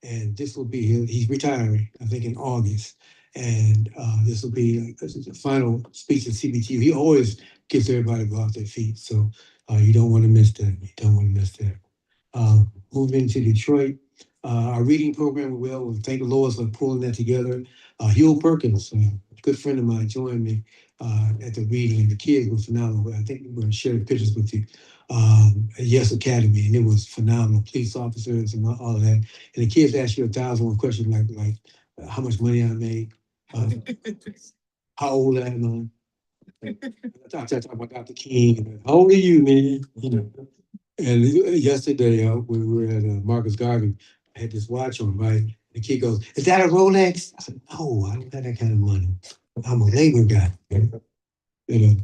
A: And this will be, he's retiring, I think in August. And this will be the final speech at CBTU. He always gets everybody off their feet. So you don't want to miss that. You don't want to miss that. Moving to Detroit, our reading program, we'll thank Lois for pulling that together. Hugh Perkins, a good friend of mine, joined me at the reading, and the kids were phenomenal. I think we're going to share the pictures with you at Yes Academy, and it was phenomenal. Police officers and all of that. And the kids asked you 1,001 questions like how much money I made, how old I am. I talk about Dr. King. How old are you, man? And yesterday, when we were at Marcus Garvey, I had this watch on, right? The kid goes, "Is that a Rolex?" I said, "No, I don't have that kind of money. I'm a labor guy." You know,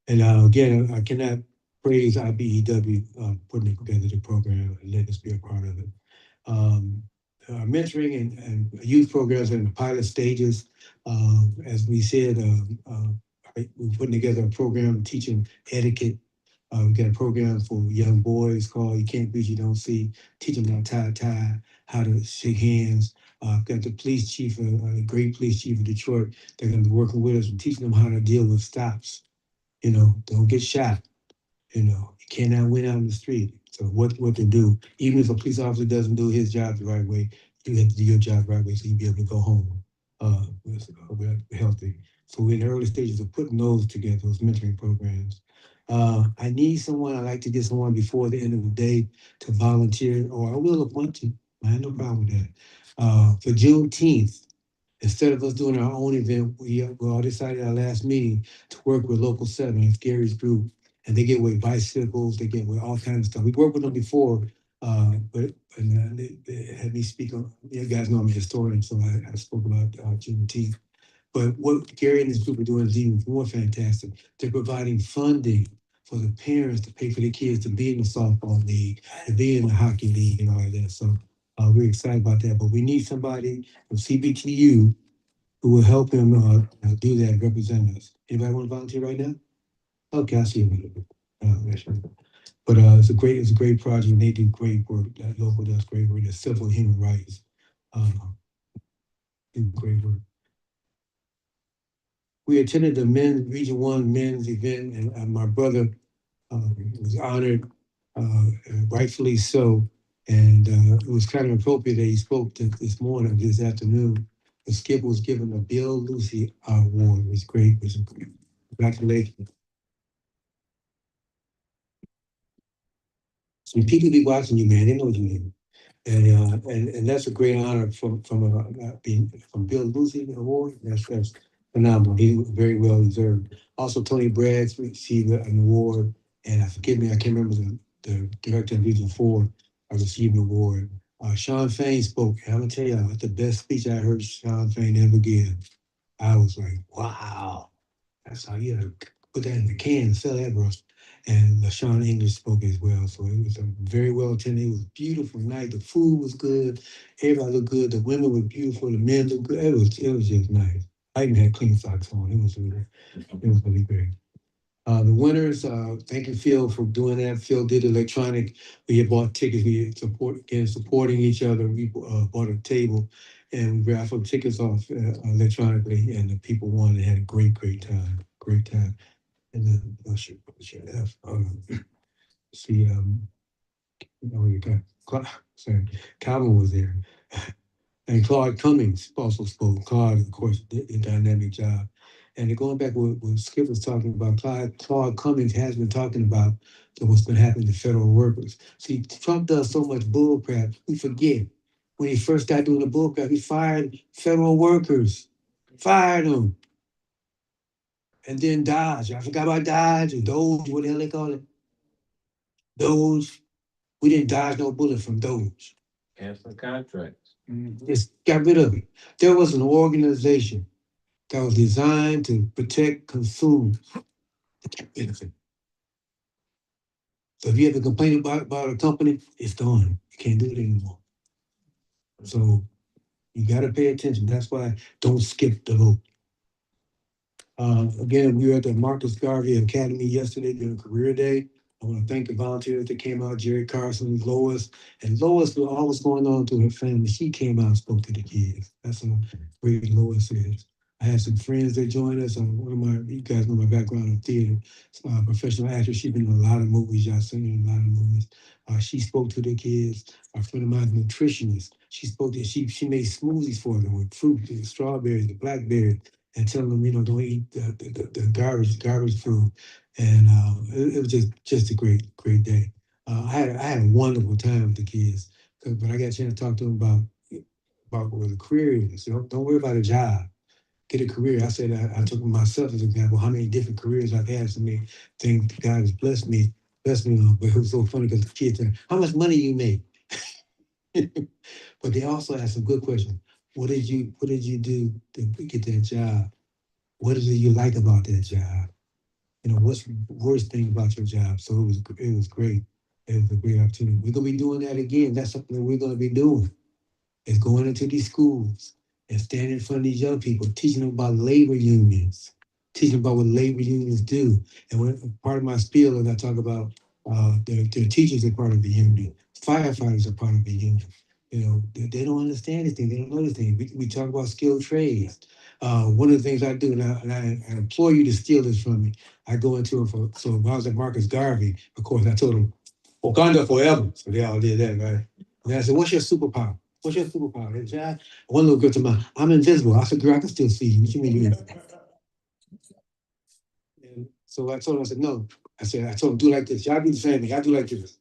A: and again, I cannot praise IBEW putting together the program and letting us be a part of it. Mentoring and youth programs are in the pilot stages. As we said, we're putting together a program teaching etiquette. We've got a program for young boys called You Can't Breathe, You Don't See, teaching them how to tie, how to shake hands. I've got the police chief, a great police chief of Detroit. They're going to be working with us and teaching them how to deal with stops. Don't get shot. You cannot win out in the street. So what to do, even if a police officer doesn't do his job the right way, you have to do your job the right way so you be able to go home with healthy. So we're in the early stages of putting those together, those mentoring programs. I need someone, I'd like to get someone before the end of the day to volunteer, or I will appoint you. I have no problem with that. For Juneteenth, instead of us doing our own event, we all decided at our last meeting to work with Local 7, it's Gary's group, and they get away bicycles, they get away all kinds of stuff. We worked with them before, but they had me speak on, you guys know I'm a historian, so I spoke about Juneteenth. But what Gary and his group are doing is even more fantastic. They're providing funding for the parents to pay for their kids to be in the softball league, to be in the hockey league and all of that. So we're excited about that. But we need somebody from CBTU who will help him do that, represent us. Anybody want to volunteer right now? Okay, I see you. But it's a great project. And they do great work. That local does great work. The civil and human rights do great work. We attended the Region 1 men's event, and my brother was honored, rightfully so. And it was kind of appropriate that he spoke this morning, this afternoon. The Skip was given a Bill Lucy Award. It was great. It was great. Congratulations. So people be watching you, man. They know what you mean. And that's a great honor from Bill Lucy Award. That's phenomenal. He was very well deserved. Also, Tony Braggs received an award, and forgive me, I can't remember the director of Region 4 received an award. Sean Fain spoke, and I'm gonna tell you, that's the best speech I heard Sean Fain ever give. I was like, wow, that's how you put that in the can and sell that, bro. And LaShawn English spoke as well. So it was a very well attended. It was a beautiful night. The food was good. Everybody looked good. The women were beautiful. The men looked good. It was just nice. I even had clean socks on. It was really great. The winners, thank you, Phil, for doing that. Phil did electronic. We had bought tickets. We had supporting each other. We bought a table and we raffled tickets off electronically, and the people won and had a great time. Great time. And then, should have, see, you got, sorry, Calvin was there. And Claude Cummings also spoke. Claude, of course, did a dynamic job. And going back what Skip was talking about, Claude Cummings has been talking about what's been happening to federal workers. See, Trump does so much bull crap, we forget. When he first started doing the bull crap, he fired federal workers, fired them. And then Dodge, I forgot about Dodge or Doge, what the hell they call it? Doge. We didn't dodge no bullet from Doge.
I: Cancel contracts.
A: Just got rid of it. There was an organization that was designed to protect consumers. Benefit. So if you ever complain about a company, it's gone. You can't do it anymore. So you got to pay attention. That's why don't skip the vote. Again, we were at the Marcus Garvey Academy yesterday during Career Day. I want to thank the volunteers that came out, Jerry Carson, Lois. And Lois, with all what's going on to her family, she came out and spoke to the kids. That's how great Lois is. I had some friends that joined us. You guys know my background in theater, professional actress. She's been in a lot of movies. Y'all seen her in a lot of movies. She spoke to the kids. A friend of mine, nutritionist. She she made smoothies for them with fruit, the strawberries, the blackberries, and telling them, don't eat the garbage food. And it was just a great day. I had a wonderful time with the kids, but I got a chance to talk to them about where the career is. Don't worry about a job. Get a career. I said I took myself as an example. How many different careers I've had. So many things God has blessed me on. But it was so funny because the kids said, "How much money you make?" But they also asked some good questions. What did you do to get that job? What is it you like about that job? What's the worst thing about your job? So it was great. It was a great opportunity. We're gonna be doing that again. That's something that we're gonna be doing. Is going into these schools and standing in front of these young people, teaching them about labor unions, teaching them about what labor unions do. And part of my spiel is I talk about their teachers are part of the union, firefighters are part of the union. They don't understand this thing. They don't know this thing. We talk about skilled trades. One of the things I do, and I implore you to steal this from me, I go into it so when I was at Marcus Garvey, of course, I told them, Wakanda forever. So they all did that, right? And I said, what's your superpower? What's your superpower? And one little girl to me, I'm invisible. I said, girl, I can still see you. What you mean you're invisible? And so I told him, I said, no. I told him, do like this. Y'all do the same thing. Y'all do like this.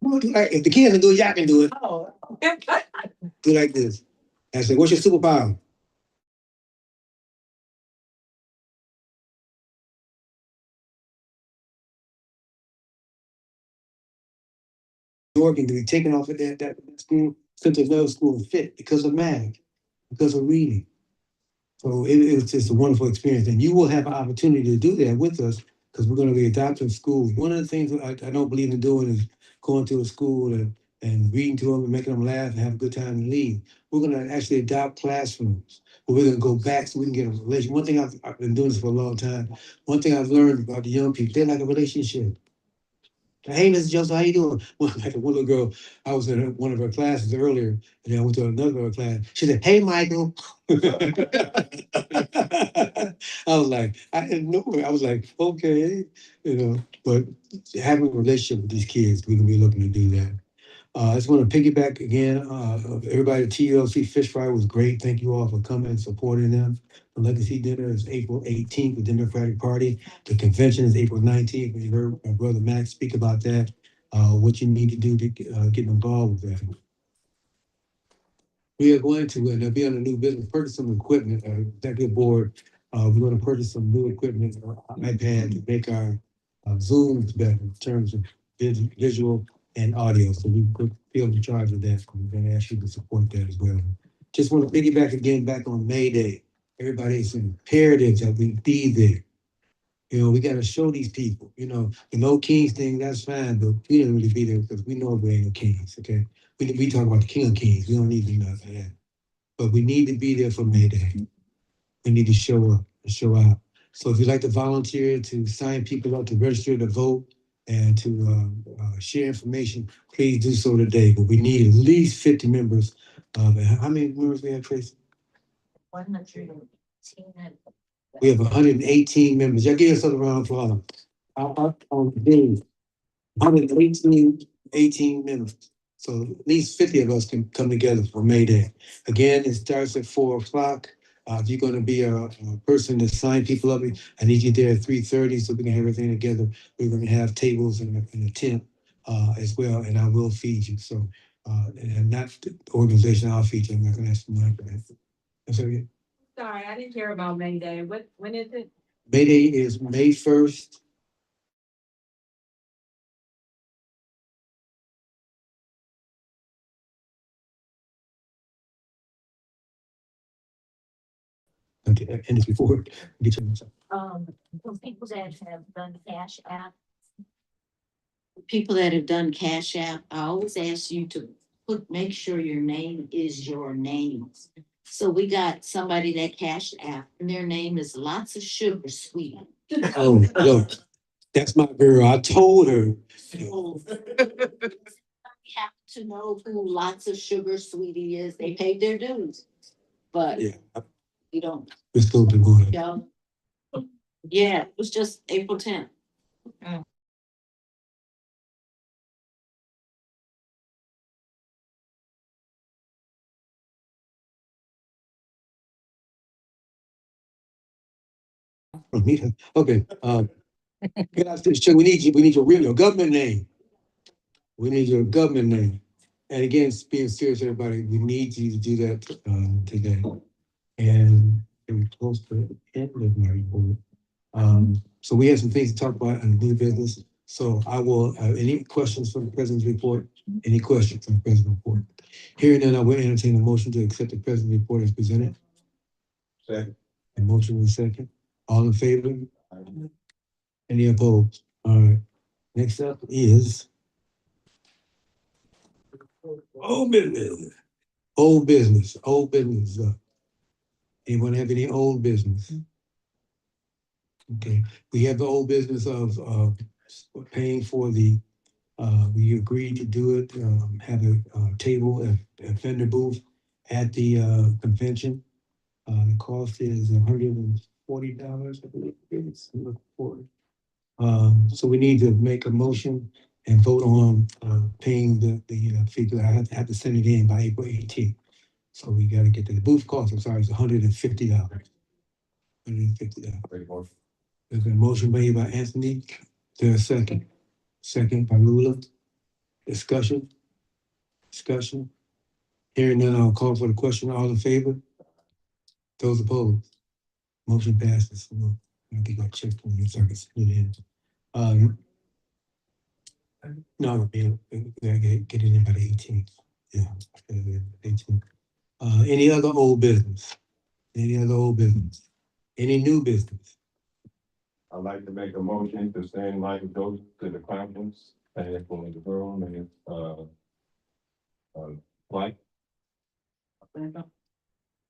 A: If the kids can do it, y'all can do it. Oh. Do like this. I said, what's your superpower? Organ to be taken off of that school, sent to another school and fit because of math, because of reading. So it was just a wonderful experience. And you will have an opportunity to do that with us because we're going to be adopting schools. One of the things I don't believe in doing is going to a school and reading to them and making them laugh and have a good time and leave. We're going to actually adopt classrooms where we're going to go back so we can get a relationship. One thing I've been doing this for a long time. One thing I've learned about the young people, they like a relationship. Hey, Mrs. Joseph, how you doing? One little girl, I was in one of her classes earlier, and then I went to another class. She said, hey, Michael. I was like, I didn't know her. I was like, okay, but having a relationship with these kids, we're going to be looking to do that. I just want to piggyback again. Everybody at TLC Fish Fry was great. Thank you all for coming and supporting them. The Legacy Dinner is April 18th, the Democratic Party. The convention is April 19th. We heard my brother Max speak about that, what you need to do to get involved with that. We are going to, and there'll be on a new business, purchase some equipment, executive board. We're gonna purchase some new equipment, iPad to make our Zooms better in terms of visual and audio. So we could feel in charge of that. We're gonna ask you to support that as well. Just want to piggyback again back on May Day. Everybody, it's imperative that we be there. You know, we got to show these people, you know, the no kings thing, that's fine, but we didn't really be there because we know we ain't no kings, okay? We talk about the king of kings. We don't need to be nothing that. But we need to be there for May Day. We need to show up and show out. So if you'd like to volunteer to sign people up to register to vote and to share information, please do so today. But we need at least 50 members. How many members we have, Tracy?
D: 118.
A: We have 118 members. Y'all give us a round of applause. On the day, 118 members. So at least 50 of us can come together for May Day. Again, it starts at 4 o'clock. If you're going to be a person to sign people up, I need you there at 3:30 so we can have everything together. We're going to have tables and a tent as well, and I will feed you. So, and not the organization, I'll feed you. I'm not going to ask for money for that. That's okay.
M: Sorry, I didn't hear about May Day. When is it?
A: May Day is May 1st. Okay, and it's before. Get your
D: For people that have done Cash App,
C: People that have done Cash App, I always ask you to make sure your name is your name. So we got somebody that cashed app and their name is Lots of Sugar Sweet.
A: Oh, yo, that's my girl. I told her.
C: We have to know who Lots of Sugar Sweetie is. They paid their dues. But
A: Yeah,
C: you don't,
A: we're still going.
C: y'all. Yeah, it was just April 10th.
A: Okay, get out this check. We need you. We need your government name. We need your government name. And again, being serious, everybody, we need you to do that today. And we're close to the end of my report. So we have some things to talk about in new business. So I will, any questions from the president's report? Any questions from the president's report? Hearing none, I will entertain a motion to accept the president's report as presented.
E: Second.
A: A motion in a second. All in favor? Any opposed? All right. Next up is old business. Old business. Old business. Anyone have any old business? Okay. We have the old business of paying for the. We agreed to do it. Have a table, a vendor booth at the convention. The cost is $140, I believe. It's look for it. So we need to make a motion and vote on paying the figure. I have to send it in by April 18th. So we got to get to the booth cost. I'm sorry, it's $150. $150. There's a motion made by Anthony. There's a second. Second by Lula. Discussion. Hearing none, I'll call for the question. All in favor? Those opposed? Motion passes. I think I checked on you so I can send it in. No, get it in by the 18th. Yeah, 18th. Any other old business? Any other old business? Any new business?
I: I'd like to make a motion to send Michael Joseph to the conference and for the room and like.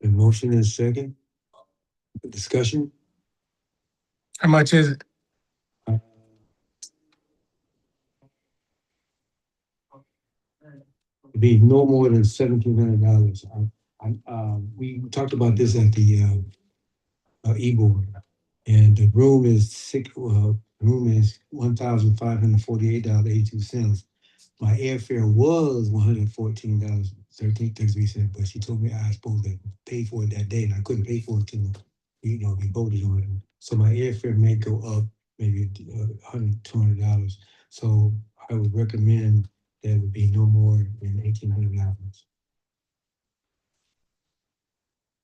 A: The motion is second. Discussion?
G: How much is it?
A: Be no more than $1,700. We talked about this at the e-board, and the room is $1,548.82. My airfare was $114.33, but she told me I was supposed to pay for it that day, and I couldn't pay for it till we voted on it. So my airfare may go up maybe $200. So I would recommend that it would be no more than $1,800.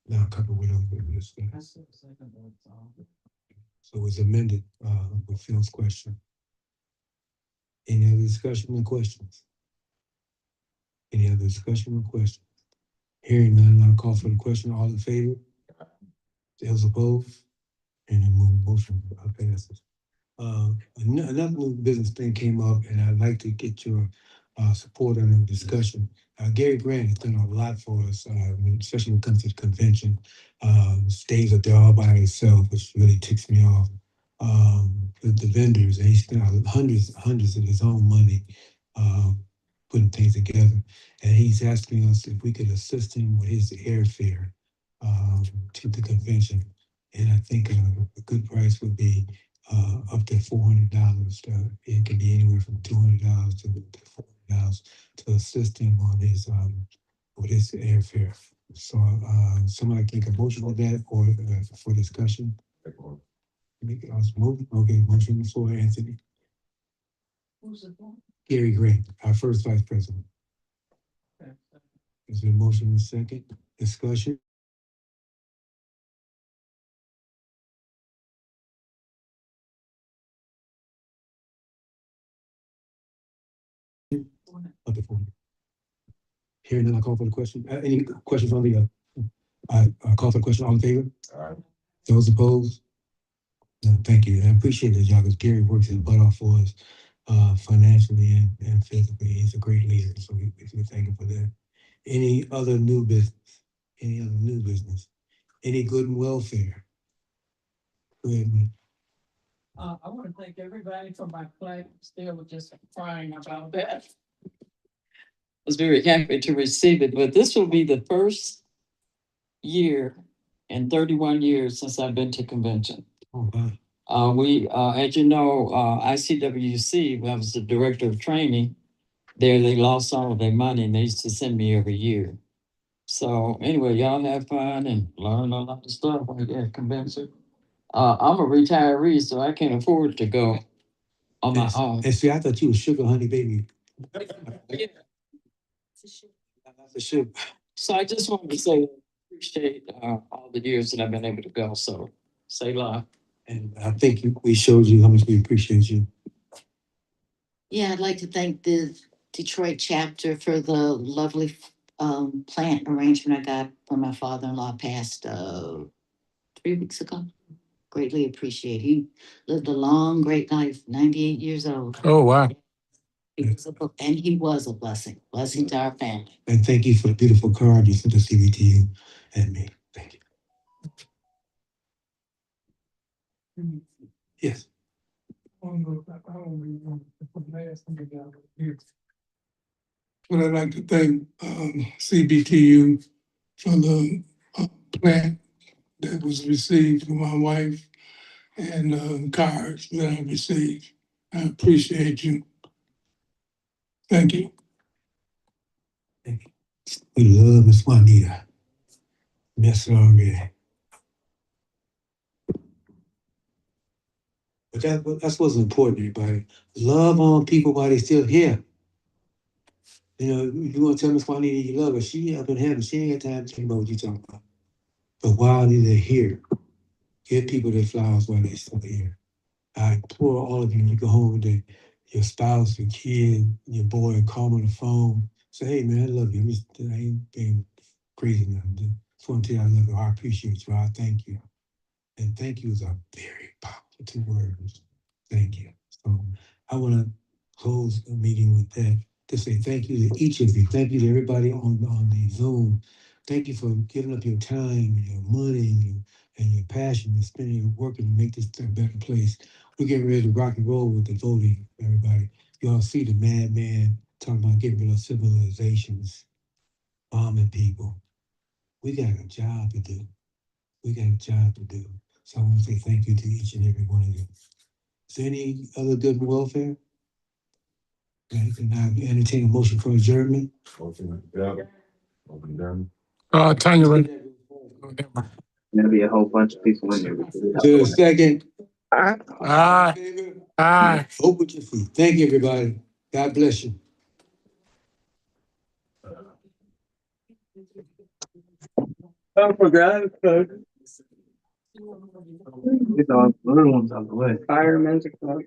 A: now covered with other business. So it's amended, with Phil's question. Any other discussion or questions? Any other discussion or questions? Hearing none, I'll call for the question. All in favor? Those opposed? And then motion passes. Another new business thing came up, and I'd like to get your support on the discussion. Gary Grant has done a lot for us, especially when it comes to the convention. Stays up there all by himself, which really ticks me off. The vendors, and he spent hundreds of his own money putting things together. And he's asking us if we could assist him with his airfare to the convention. And I think a good price would be up to $400. It can be anywhere from $200 to $400 to assist him on his with his airfare. So somebody can make a motion on that or for discussion. Make it motion. Okay, motion for Anthony.
H: Who's it for?
A: Gary Grant, our first vice president. Is there a motion in second? Discussion? Of the phone. Hearing none, I call for the question. Any questions on the, I call for the question. All in favor?
E: All right.
A: Those opposed? No, thank you. I appreciate that, y'all, because Gary works his butt off for us, financially and physically. He's a great leader, so we thank him for that. Any other new business? Any other new business? Any good and welfare? Go ahead, man.
H: I want to thank everybody for my flag. Still just crying about that. Was very happy to receive it, but this will be the first year in 31 years since I've been to convention.
A: Oh, wow.
H: We, as you know, ICWC, I was the director of training there. They lost all of their money and they used to send me every year. So anyway, y'all have fun and learn a lot of stuff when you get convention. I'm a retiree, so I can't afford to go on my own.
A: And see, I thought you was sugar honey baby.
H: Yeah.
A: That's a sugar.
H: So I just wanted to say, appreciate all the years that I've been able to go. So say la.
A: And I think we showed you how much we appreciate you.
C: Yeah, I'd like to thank the Detroit chapter for the lovely plant arrangement I got when my father-in-law passed 3 weeks ago. Greatly appreciate. He lived a long, great life, 98 years old.
G: Oh, wow.
C: And he was a blessing to our family.
A: And thank you for the beautiful card you sent to CBTU and me. Thank you. Yes.
N: But I'd like to thank CBTU for the plant that was received for my wife and cards that I received. I appreciate you. Thank you.
A: Thank you. We love Miss Juanita. Miss her already. But that's what's important, everybody. Love on people while they're still here. You know, you want to tell Miss Juanita you love her. She up in heaven. She ain't got time to think about what you're talking about. But while they're here, give people their flowers while they're still here. I implore all of you, when you go home to your spouse, your kid, your boy, call them on the phone. Say, hey, man, I love you. I ain't being crazy now. Just want to tell you I love you. I appreciate you. I thank you. And thank you is a very powerful 2 words. Thank you. So I want to close the meeting with that to say thank you to each of you. Thank you to everybody on the Zoom. Thank you for giving up your time and your money and your passion and spending working to make this a better place. We're getting ready to rock and roll with the voting, everybody. Y'all see the madman talking about getting rid of civilizations, bombing people. We got a job to do. We got a job to do. So I want to say thank you to each and every one of you. Is there any other good and welfare? Okay, can I entertain a motion for adjournment?
G: Tanya, right?
J: There'll be a whole bunch of people in there.
A: To a second.
G: Aye. Aye.
A: Vote with your feet. Thank you, everybody. God bless you.
H: I forgot. Get the little ones out of the way. Firemen's club.